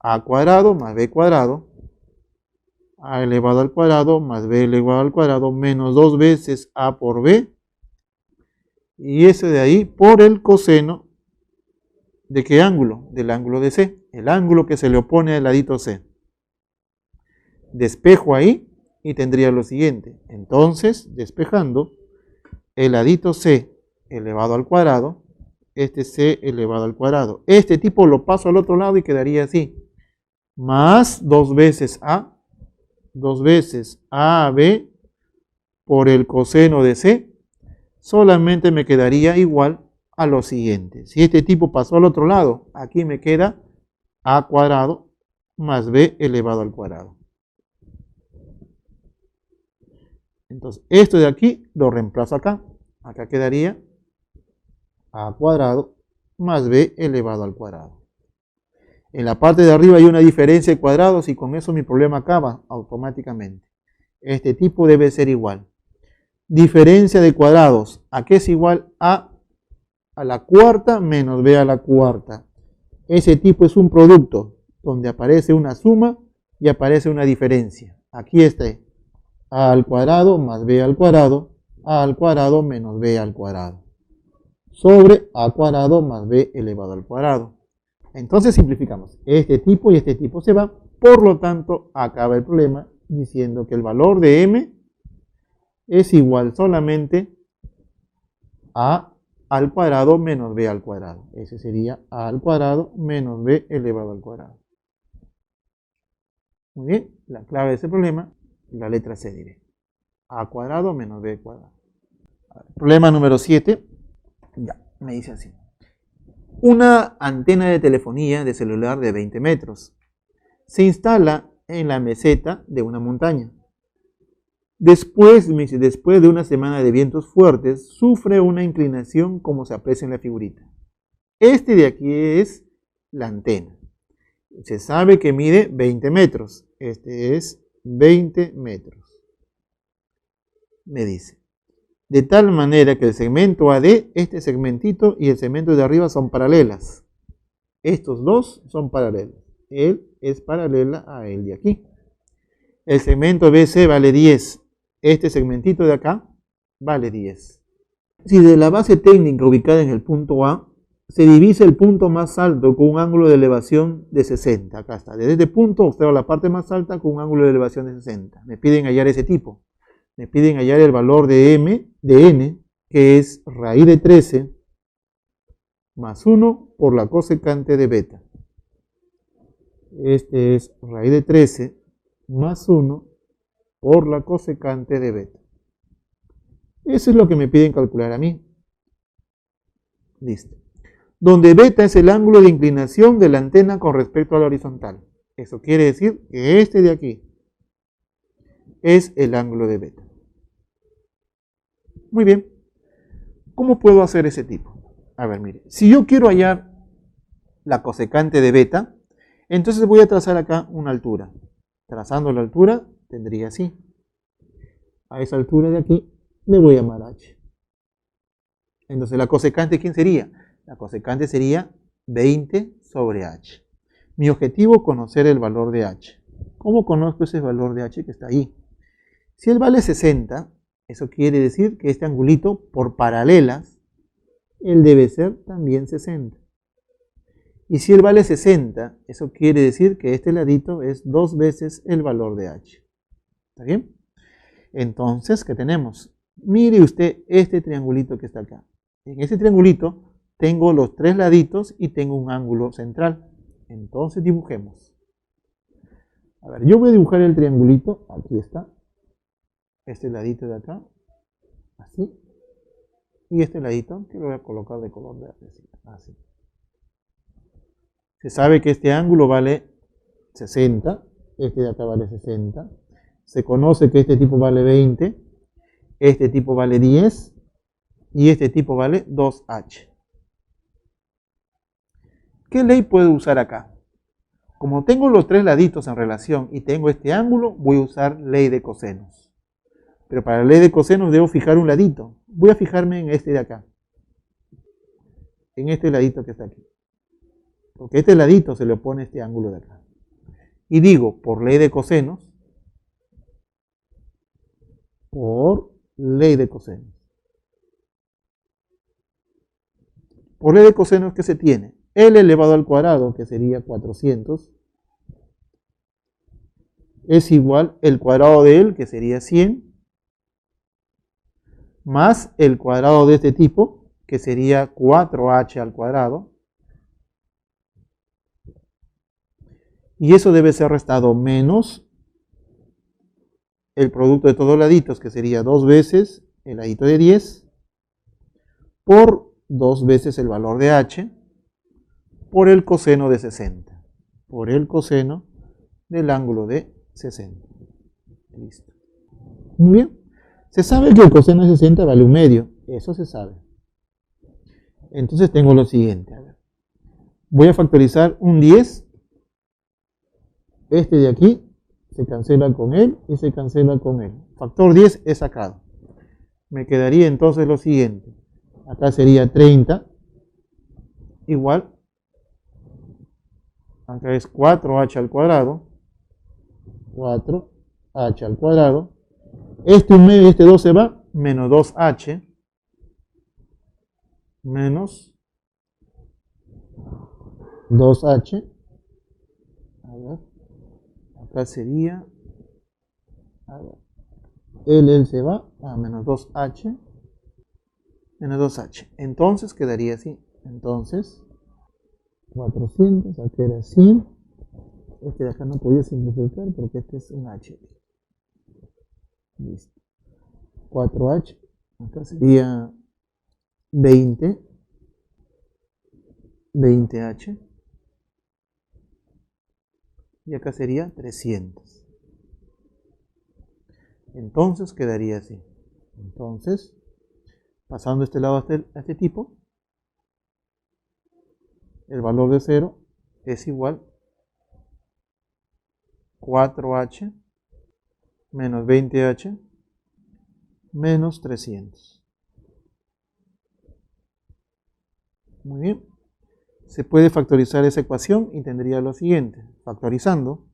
Speaker 1: a cuadrado más b cuadrado, a elevado al cuadrado más b elevado al cuadrado, menos 2 veces a por b, y ese de ahí por el coseno de qué ángulo, del ángulo de C, el ángulo que se le opone al ladito C. Despejo ahí y tendría lo siguiente. Entonces, despejando, el ladito C elevado al cuadrado, este C elevado al cuadrado. Este tipo lo paso al otro lado y quedaría así. Más 2 veces AB por el coseno de C, solamente me quedaría igual a lo siguiente. Si este tipo pasó al otro lado, aquí me queda A cuadrado más B elevado al cuadrado. Entonces, esto de aquí lo reemplazo acá. Acá quedaría A cuadrado más B elevado al cuadrado. En la parte de arriba hay una diferencia de cuadrados y con eso mi problema acaba automáticamente. Este tipo debe ser igual. Diferencia de cuadrados. ¿A qué es igual? A la cuarta menos b a la cuarta. Ese tipo es un producto donde aparece una suma y aparece una diferencia. Aquí está a al cuadrado más b al cuadrado menos b al cuadrado. Sobre a cuadrado más b elevado al cuadrado. Entonces simplificamos. Este tipo y este tipo se va. Por lo tanto, acaba el problema diciendo que el valor de m es igual solamente a al cuadrado menos b al cuadrado. Ese sería a al cuadrado menos b elevado al cuadrado. Muy bien, la clave de ese problema, la letra C diré. A cuadrado menos b cuadrado. Problema número 7. Ya, me dice así. Una antena de telefonía de celular de 20 metros se instala en la meseta de una montaña. Después de una semana de vientos fuertes, sufre una inclinación como se aprecia en la figurita. Este de aquí es la antena. Se sabe que mide 20 metros. Este es 20 metros. Me dice. De tal manera que el segmento AD, este segmentito y el segmento de arriba son paralelas. Estos dos son paralelos. Él es paralela a él de aquí. El segmento BC vale 10. Este segmentito de acá vale 10. Si de la base técnica ubicada en el punto A se divisa el punto más alto con un ángulo de elevación de 60. Acá está. Desde este punto observo la parte más alta con un ángulo de elevación de 60. Me piden hallar ese tipo. Me piden hallar el valor de n, que es raíz de 13 más 1 por la cosecante de beta. Este es raíz de 13 más 1 por la cosecante de beta. Eso es lo que me piden calcular a mí. Listo. Donde beta es el ángulo de inclinación de la antena con respecto a la horizontal. Eso quiere decir que este de aquí es el ángulo de beta. Muy bien. ¿Cómo puedo hacer ese tipo? A ver, mire. Si yo quiero hallar la cosecante de beta, entonces voy a trazar acá una altura. Trazando la altura, tendría así. A esa altura de aquí le voy a llamar h. Entonces, ¿la cosecante quién sería? La cosecante sería 20 sobre h. Mi objetivo es conocer el valor de h. ¿Cómo conozco ese valor de h que está ahí? Si él vale 60, eso quiere decir que este angulito, por paralelas, él debe ser también 60. Y si él vale 60, eso quiere decir que este ladito es 2 veces el valor de h. ¿Está bien? Entonces, ¿qué tenemos? Mire usted este triangulito que está acá. En ese triangulito tengo los 3 laditos y tengo un ángulo central. Entonces dibujemos. A ver, yo voy a dibujar el triangulito. Aquí está. Este ladito de acá. Así. Y este ladito que lo voy a colocar de color verde. Así. Se sabe que este ángulo vale 60. Este de acá vale 60. Se conoce que este tipo vale 20. Este tipo vale 10. Y este tipo vale 2h. ¿Qué ley puedo usar acá? Como tengo los 3 laditos en relación y tengo este ángulo, voy a usar ley de cosenos. Pero para la ley de cosenos debo fijar un ladito. Voy a fijarme en este de acá. en este ladito que está aquí. Porque a este ladito se le opone este ángulo de acá. Y digo, por ley de cosenos, por ley de cosenos. Por ley de cosenos, ¿qué se tiene? L elevado al cuadrado, que sería 400, es igual el cuadrado de L, que sería 100, más el cuadrado de este tipo, que sería 4h al cuadrado. Y eso debe ser restado menos el producto de todos los laditos, que sería 2 veces el ladito de 10, por 2 veces el valor de h, por el coseno de 60, por el coseno del ángulo de 60. Listo. Muy bien. Se sabe que el coseno de 60 vale 1/2, eso se sabe. Entonces tengo lo siguiente. A ver. Voy a factorizar un 10. Este de aquí se cancela con él y se cancela con él. Factor 10 es sacado. Me quedaría entonces lo siguiente. Acá sería 30 igual. Acá es 4h al cuadrado. 4h al cuadrado. Este 1/2 y este 2 se va. Menos 2h. Menos 2h. A ver. Acá sería. A ver. L se va a menos 2h. Menos 2h. Entonces quedaría así. Entonces. 400, acá era 100. Este de acá no podía simplificar porque este es un h. Listo. 4h. Acá sería 20. 20h. Y acá sería 300. Entonces quedaría así. Entonces, pasando este lado a este tipo, el valor de 0 es igual 4h menos 20h menos 300. Muy bien. Se puede factorizar esa ecuación y tendría lo siguiente. Factorizando,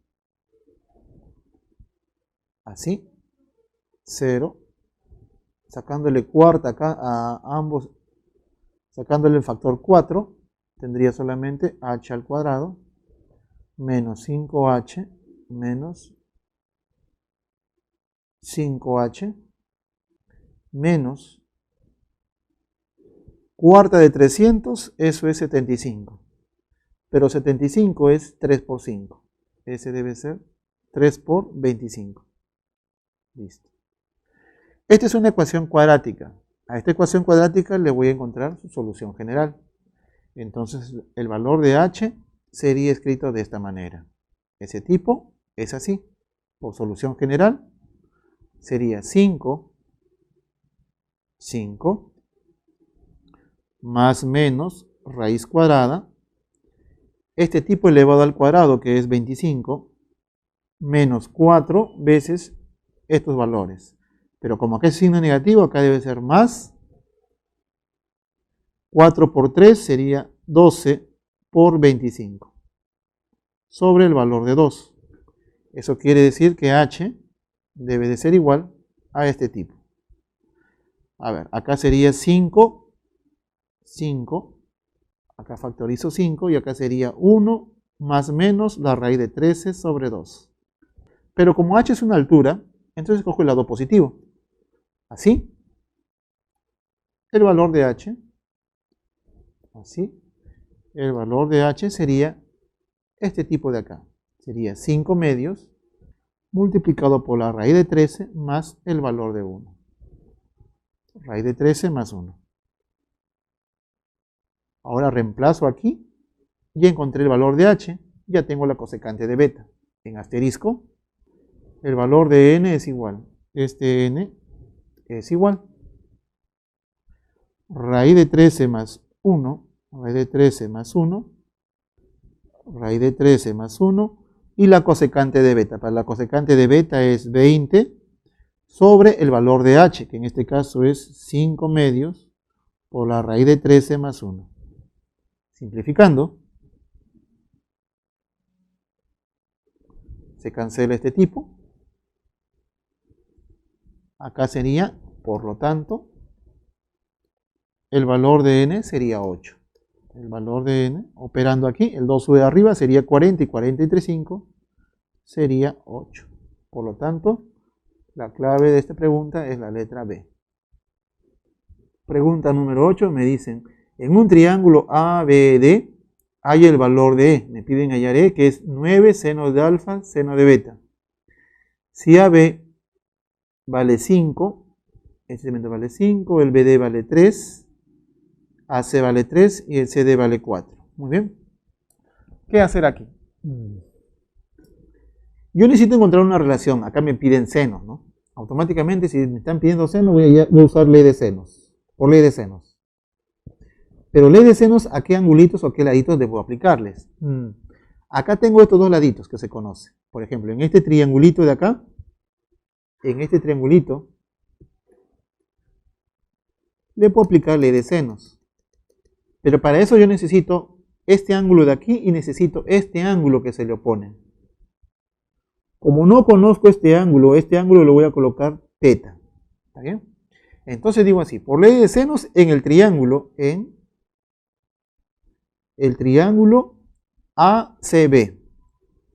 Speaker 1: así, 0, sacándole cuarta acá a ambos, sacándole el factor 4, tendría solamente h al cuadrado menos 5h menos 5h menos cuarta de 300, eso es 75. Pero 75 es 3 por 5. Ese debe ser 3 por 25. Listo. Esta es una ecuación cuadrática. A esta ecuación cuadrática le voy a encontrar su solución general. Entonces el valor de h sería escrito de esta manera. Ese tipo es así. Por solución general sería 5 más menos raíz cuadrada. Este tipo elevado al cuadrado, que es 25, menos 4 veces estos valores. Pero como acá es signo negativo, acá debe ser más. 4 por 3 sería 12 por 25. Sobre el valor de 2. Eso quiere decir que h debe de ser igual a este tipo. A ver, acá sería 5. Acá factorizo 5 y acá sería 1 más menos la raíz de 13 sobre 2. Pero como h es una altura, entonces cojo el lado positivo. Así, el valor de h, así, el valor de h sería este tipo de acá. Sería 5 medios multiplicado por la raíz de 13 más el valor de 1. Raíz de 13 más 1. Ahora reemplazo aquí, ya encontré el valor de h, ya tengo la cosecante de beta. En asterisco, el valor de n es igual, este n es igual. Raíz de 13 más 1, raíz de 13 más 1, raíz de 13 más 1, y la cosecante de beta. Para la cosecante de beta es 20 sobre el valor de h, que en este caso es 5 medios por la raíz de 13 más 1. Simplificando, se cancela este tipo. Acá sería, por lo tanto, el valor de n sería 8. El valor de n, operando aquí, el 2 sube arriba, sería 40 y 40 entre 5 sería 8. Por lo tanto, la clave de esta pregunta es la letra B. Pregunta número 8, me dicen, en un triángulo ABD hay el valor de E. Me piden hallar E, que es 9 seno de alfa, seno de beta. Si AB vale 5, este elemento vale 5, el BD vale 3, AC vale 3 y el CD vale 4. Muy bien. ¿Qué hacer aquí? Yo necesito encontrar una relación. Acá me piden senos, ¿no? Automáticamente, si me están pidiendo senos, voy a usar ley de senos. Por ley de senos. Pero ley de senos, ¿a qué angulitos o a qué laditos debo aplicarles? Acá tengo estos dos laditos que se conocen. Por ejemplo, en este triangulito de acá, en este triangulito, le puedo aplicar ley de senos. Pero para eso yo necesito este ángulo de aquí y necesito este ángulo que se le opone. Como no conozco este ángulo lo voy a colocar teta. ¿Está bien? Entonces digo así, por ley de senos en el triángulo ACB.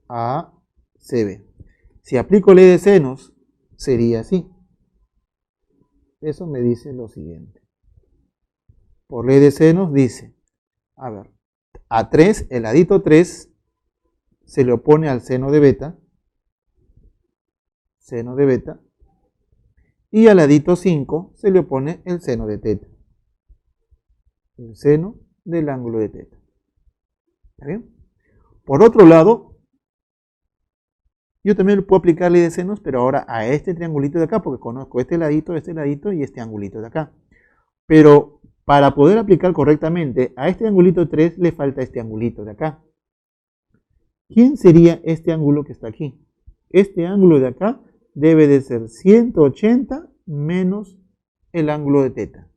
Speaker 1: ACB. Si aplico ley de senos, sería así. Eso me dice lo siguiente. Por ley de senos dice, a ver, a 3, el ladito 3 se le opone al seno de beta, y al ladito 5 se le opone el seno de teta, el seno del ángulo de teta. ¿Está bien? Por otro lado, yo también puedo aplicar ley de senos, pero ahora a este triangulito de acá, porque conozco este ladito y este angulito de acá. Pero para poder aplicar correctamente a este angulito 3 le falta este angulito de acá. ¿Quién sería este ángulo que está aquí? Este ángulo de acá debe de ser 180 menos el ángulo de teta.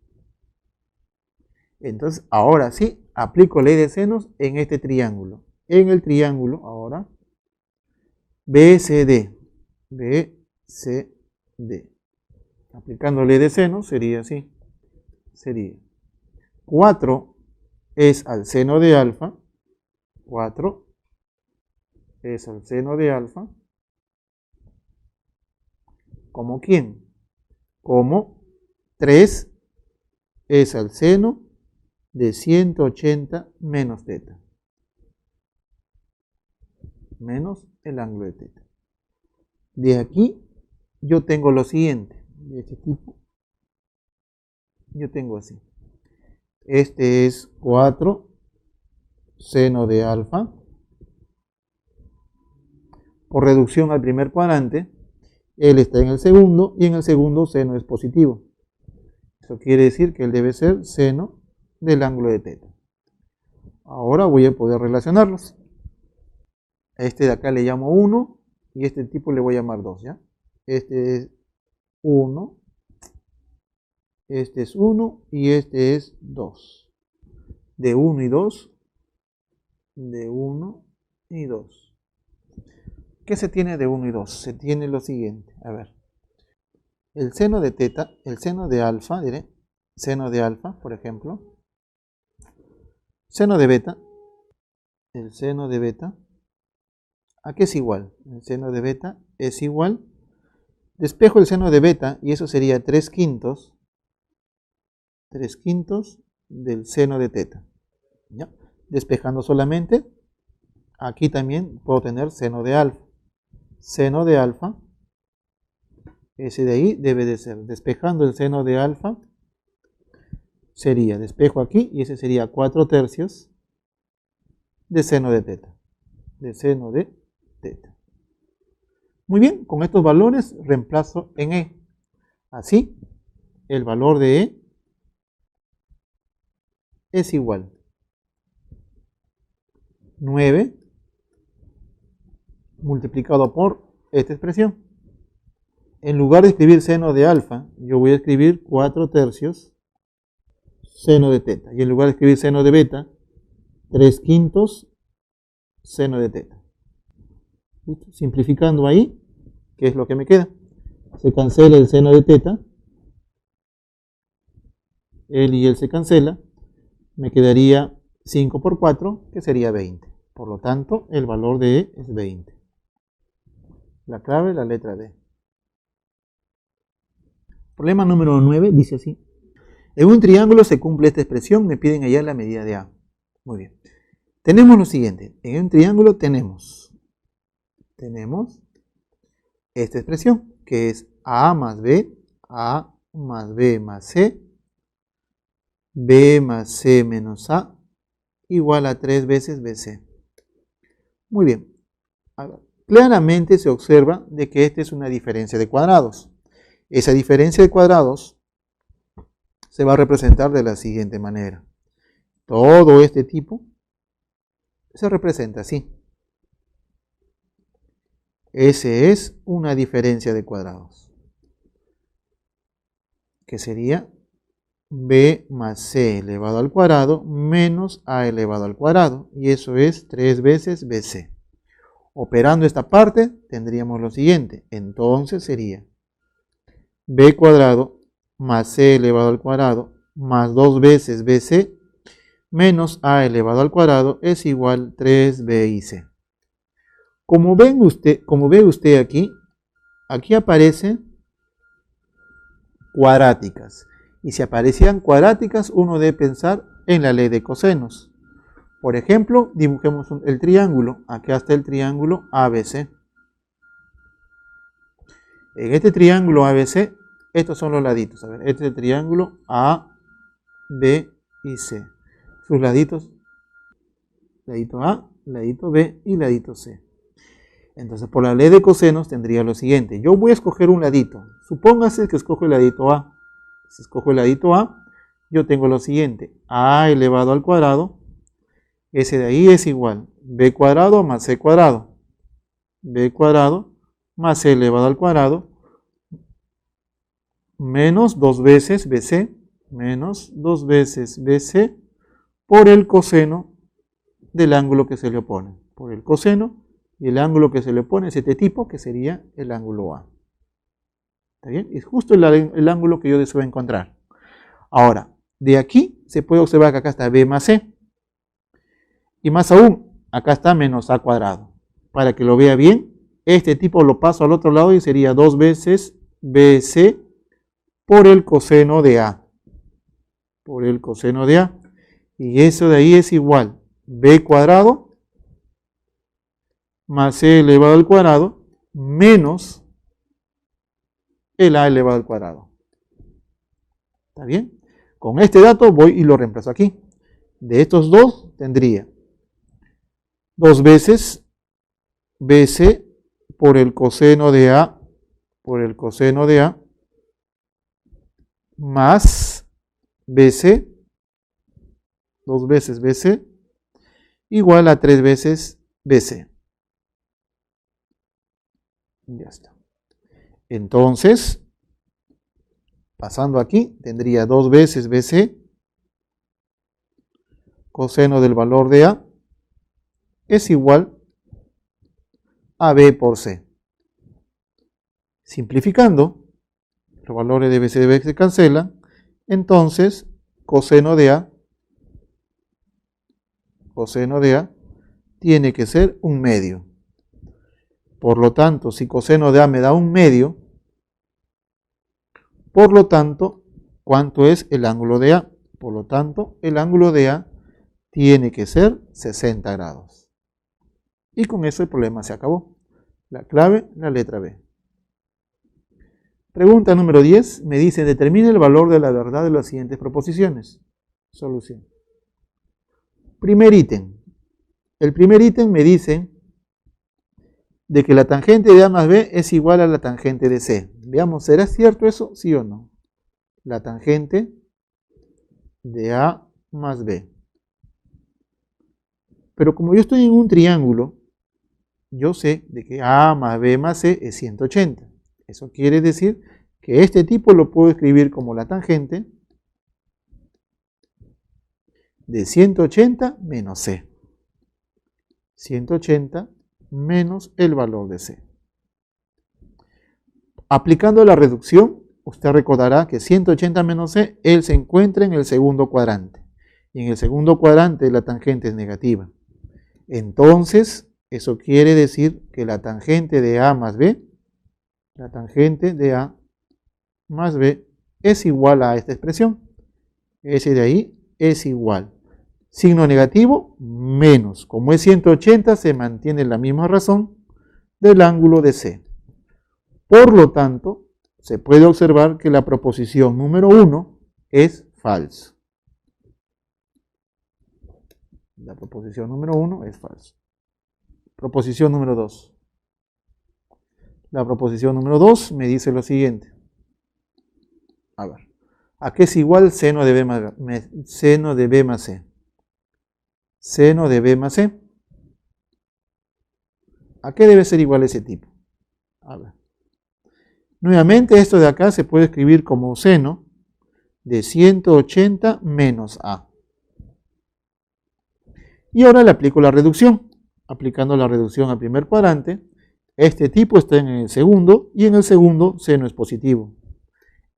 Speaker 1: Entonces, ahora sí, aplico ley de senos en este triángulo. En el triángulo, ahora, BCD. Aplicando ley de senos sería así. Sería 4 es al seno de alfa. 4 es al seno de alfa. ¿Como quién? Como 3 es al seno de 180 menos teta. Menos el ángulo de teta. De aquí yo tengo lo siguiente. De este tipo. Yo tengo así. Este es 4 seno de alfa. Por reducción al primer cuadrante. Él está en el segundo y en el segundo seno es positivo. Eso quiere decir que él debe ser seno del ángulo de teta. Ahora voy a poder relacionarlos. A este de acá le llamo 1 y este tipo le voy a llamar 2, ¿ya? Este es 1, este es 1 y este es 2. De 1 y 2, de 1 y 2. ¿Qué se tiene de 1 y 2? Se tiene lo siguiente, a ver. El seno de teta, el seno de alfa, diré, seno de alfa, por ejemplo. Seno de beta, el seno de beta, ¿a qué es igual? El seno de beta es igual. Despejo el seno de beta y eso sería 3/5 del seno de teta. ¿Ya? Despejando solamente, aquí también puedo tener seno de alfa. Seno de alfa, ese de ahí debe de ser, despejando el seno de alfa, sería, despejo aquí y ese sería 4/3 de seno de teta. De seno de teta. Muy bien, con estos valores reemplazo en E. Así, el valor de E es igual 9 multiplicado por esta expresión. En lugar de escribir seno de alfa, yo voy a escribir 4/3 seno de teta. Y en lugar de escribir seno de beta, 3/5 seno de teta. ¿Listo? Simplificando ahí, ¿qué es lo que me queda? Se cancela el seno de teta. Él y él se cancela. Me quedaría 5 por 4, que sería 20. Por lo tanto, el valor de E es 20. La clave, la letra D. Problema número 9 dice así. En un triángulo se cumple esta expresión, me piden hallar la medida de A. Muy bien. Tenemos lo siguiente. En un triángulo tenemos esta expresión, que es A más B más C, B más C menos A, igual a 3 veces BC. Muy bien. Claramente se observa de que esta es una diferencia de cuadrados. Esa diferencia de cuadrados se va a representar de la siguiente manera. Todo este tipo se representa así. Ese es una diferencia de cuadrados, que sería B más C elevado al cuadrado menos A elevado al cuadrado, y eso es 3 veces BC. Operando esta parte tendríamos lo siguiente, entonces sería B cuadrado más C elevado al cuadrado más 2 veces BC menos A elevado al cuadrado es igual 3B y C. Como ve usted aquí aparecen cuadráticas. Y si aparecían cuadráticas, uno debe pensar en la ley de cosenos. Por ejemplo, dibujemos el triángulo. Acá está el triángulo ABC. En este triángulo ABC, estos son los laditos. A ver, este es el triángulo A, B y C. Sus laditos, ladito A, ladito B y ladito C. Entonces, por la ley de cosenos tendría lo siguiente. Yo voy a escoger un ladito. Supóngase que escojo el ladito A. Si escojo el ladito A, yo tengo lo siguiente. A elevado al cuadrado. Ese de ahí es igual. B cuadrado más C cuadrado. B cuadrado más C elevado al cuadrado. Menos 2 veces BC. Menos 2 veces BC por el coseno del ángulo que se le opone. Por el coseno. Y el ángulo que se le opone es este tipo, que sería el ángulo A. ¿Está bien? Es justo el ángulo que yo deseo encontrar. Ahora, de aquí se puede observar que acá está B más C. Y más aún, acá está menos A cuadrado. Para que lo vea bien, este tipo lo paso al otro lado y sería 2 veces BC por el coseno de A. Por el coseno de A. Y eso de ahí es igual. B cuadrado más C elevado al cuadrado menos el A elevado al cuadrado. ¿Está bien? Con este dato voy y lo reemplazo aquí. De estos dos tendría 2 veces BC por el coseno de A más BC, 2 veces BC igual a 3 veces BC. Ya está. Entonces, pasando aquí, tendría 2 veces BC, coseno del valor de A, es igual a B por C. Simplificando, los valores de BC y de B se cancelan, entonces coseno de A tiene que ser un medio. Por lo tanto, si coseno de A me da un medio, por lo tanto, ¿cuánto es el ángulo de A? Por lo tanto, el ángulo de A tiene que ser 60 grados. Y con eso el problema se acabó. La clave, la letra B. Pregunta número 10. Me dice, determine el valor de la verdad de las siguientes proposiciones. Solución. Primer ítem. El primer ítem me dice de que la tangente de A más B es igual a la tangente de C. Veamos, ¿será cierto eso? ¿Sí o no? La tangente de A más B. Pero como yo estoy en un triángulo, yo sé de que A más B más C es 180. Eso quiere decir que este tipo lo puedo escribir como la tangente de 180 menos C. 180 menos el valor de C. Aplicando la reducción, usted recordará que 180 menos C, él se encuentra en el segundo cuadrante. Y en el segundo cuadrante la tangente es negativa. Entonces, eso quiere decir que la tangente de A más B, la tangente de A más B es igual a esta expresión. Ese de ahí es igual. Signo negativo, menos. Como es 180, se mantiene la misma razón del ángulo de C. Por lo tanto, se puede observar que la proposición número 1 es falsa. La proposición número 1 es falsa. Proposición número 2. La proposición número 2 me dice lo siguiente. A ver, ¿a qué es igual seno de B más C? Seno de B más C. ¿A qué debe ser igual ese tipo? A ver. Nuevamente esto de acá se puede escribir como seno de 180 menos A. Y ahora le aplico la reducción. Aplicando la reducción al primer cuadrante, este tipo está en el segundo y en el segundo seno es positivo.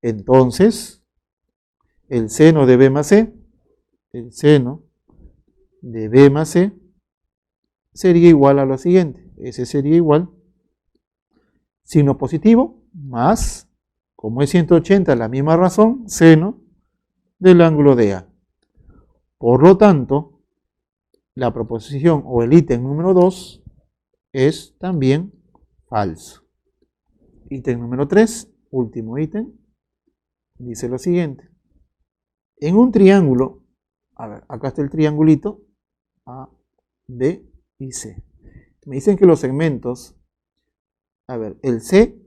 Speaker 1: Entonces, el seno de B más C, el seno de B más C sería igual a lo siguiente. Ese sería igual, signo positivo, más, como es 180, la misma razón, seno del ángulo de A. Por lo tanto, la proposición o el ítem número 2 es también falso. Ítem número 3, último ítem, dice lo siguiente. En un triángulo, a ver, acá está el triangulito A, B y C. Me dicen que los segmentos, a ver, el C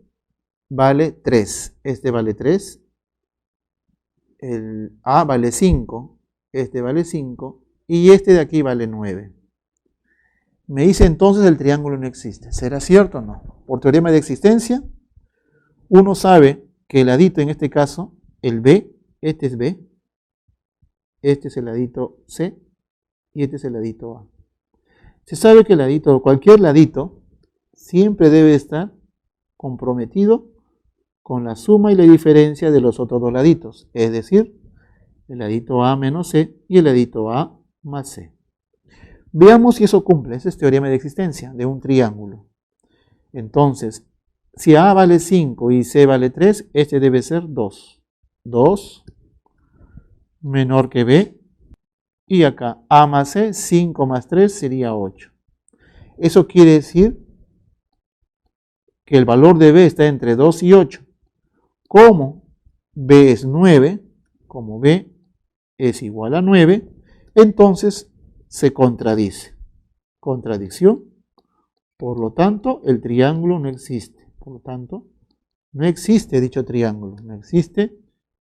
Speaker 1: vale 3, este vale 3, el A vale 5, este vale 5 y este de aquí vale 9. Me dice entonces el triángulo no existe. ¿Será cierto o no? Por teorema de existencia, uno sabe que el ladito en este caso, el B, este es B, este es el ladito C y este es el ladito A. Se sabe que el ladito, cualquier ladito, siempre debe estar comprometido con la suma y la diferencia de los otros dos laditos, es decir, el ladito A menos C y el ladito A más C. Veamos si eso cumple. Ese es teorema de existencia de un triángulo. Entonces, si A vale 5 y C vale 3, este debe ser 2. 2 menor que B. Y acá A más C, 5 más 3 sería 8. Eso quiere decir que el valor de B está entre 2 y 8. Como B es 9, como B es igual a 9, entonces se contradice. Contradicción. Por lo tanto, el triángulo no existe. Por lo tanto, no existe dicho triángulo. No existe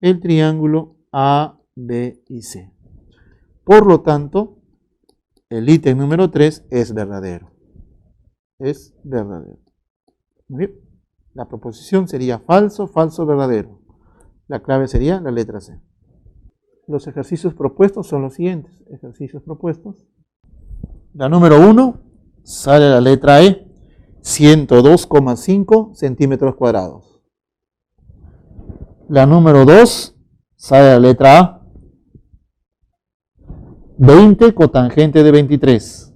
Speaker 1: el triángulo A, B y C. Por lo tanto, el ítem número 3 es verdadero. Es verdadero. Muy bien. La proposición sería falso, falso, verdadero. La clave sería la letra C. Los ejercicios propuestos son los siguientes. Ejercicios propuestos. La número 1 sale la letra E, 102,5 centímetros cuadrados. La número 2 sale la letra A, 20 cotangente de 23.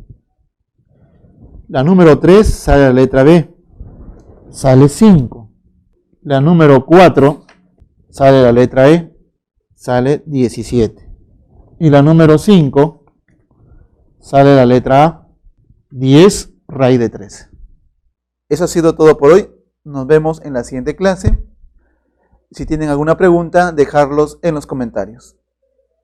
Speaker 1: La número 3 sale la letra B, sale 5. La número 4 sale la letra E, sale 17. Y la número 5 sale la letra A, 10 raíz de 13. Eso ha sido todo por hoy. Nos vemos en la siguiente clase. Si tienen alguna pregunta, dejarlos en los comentarios.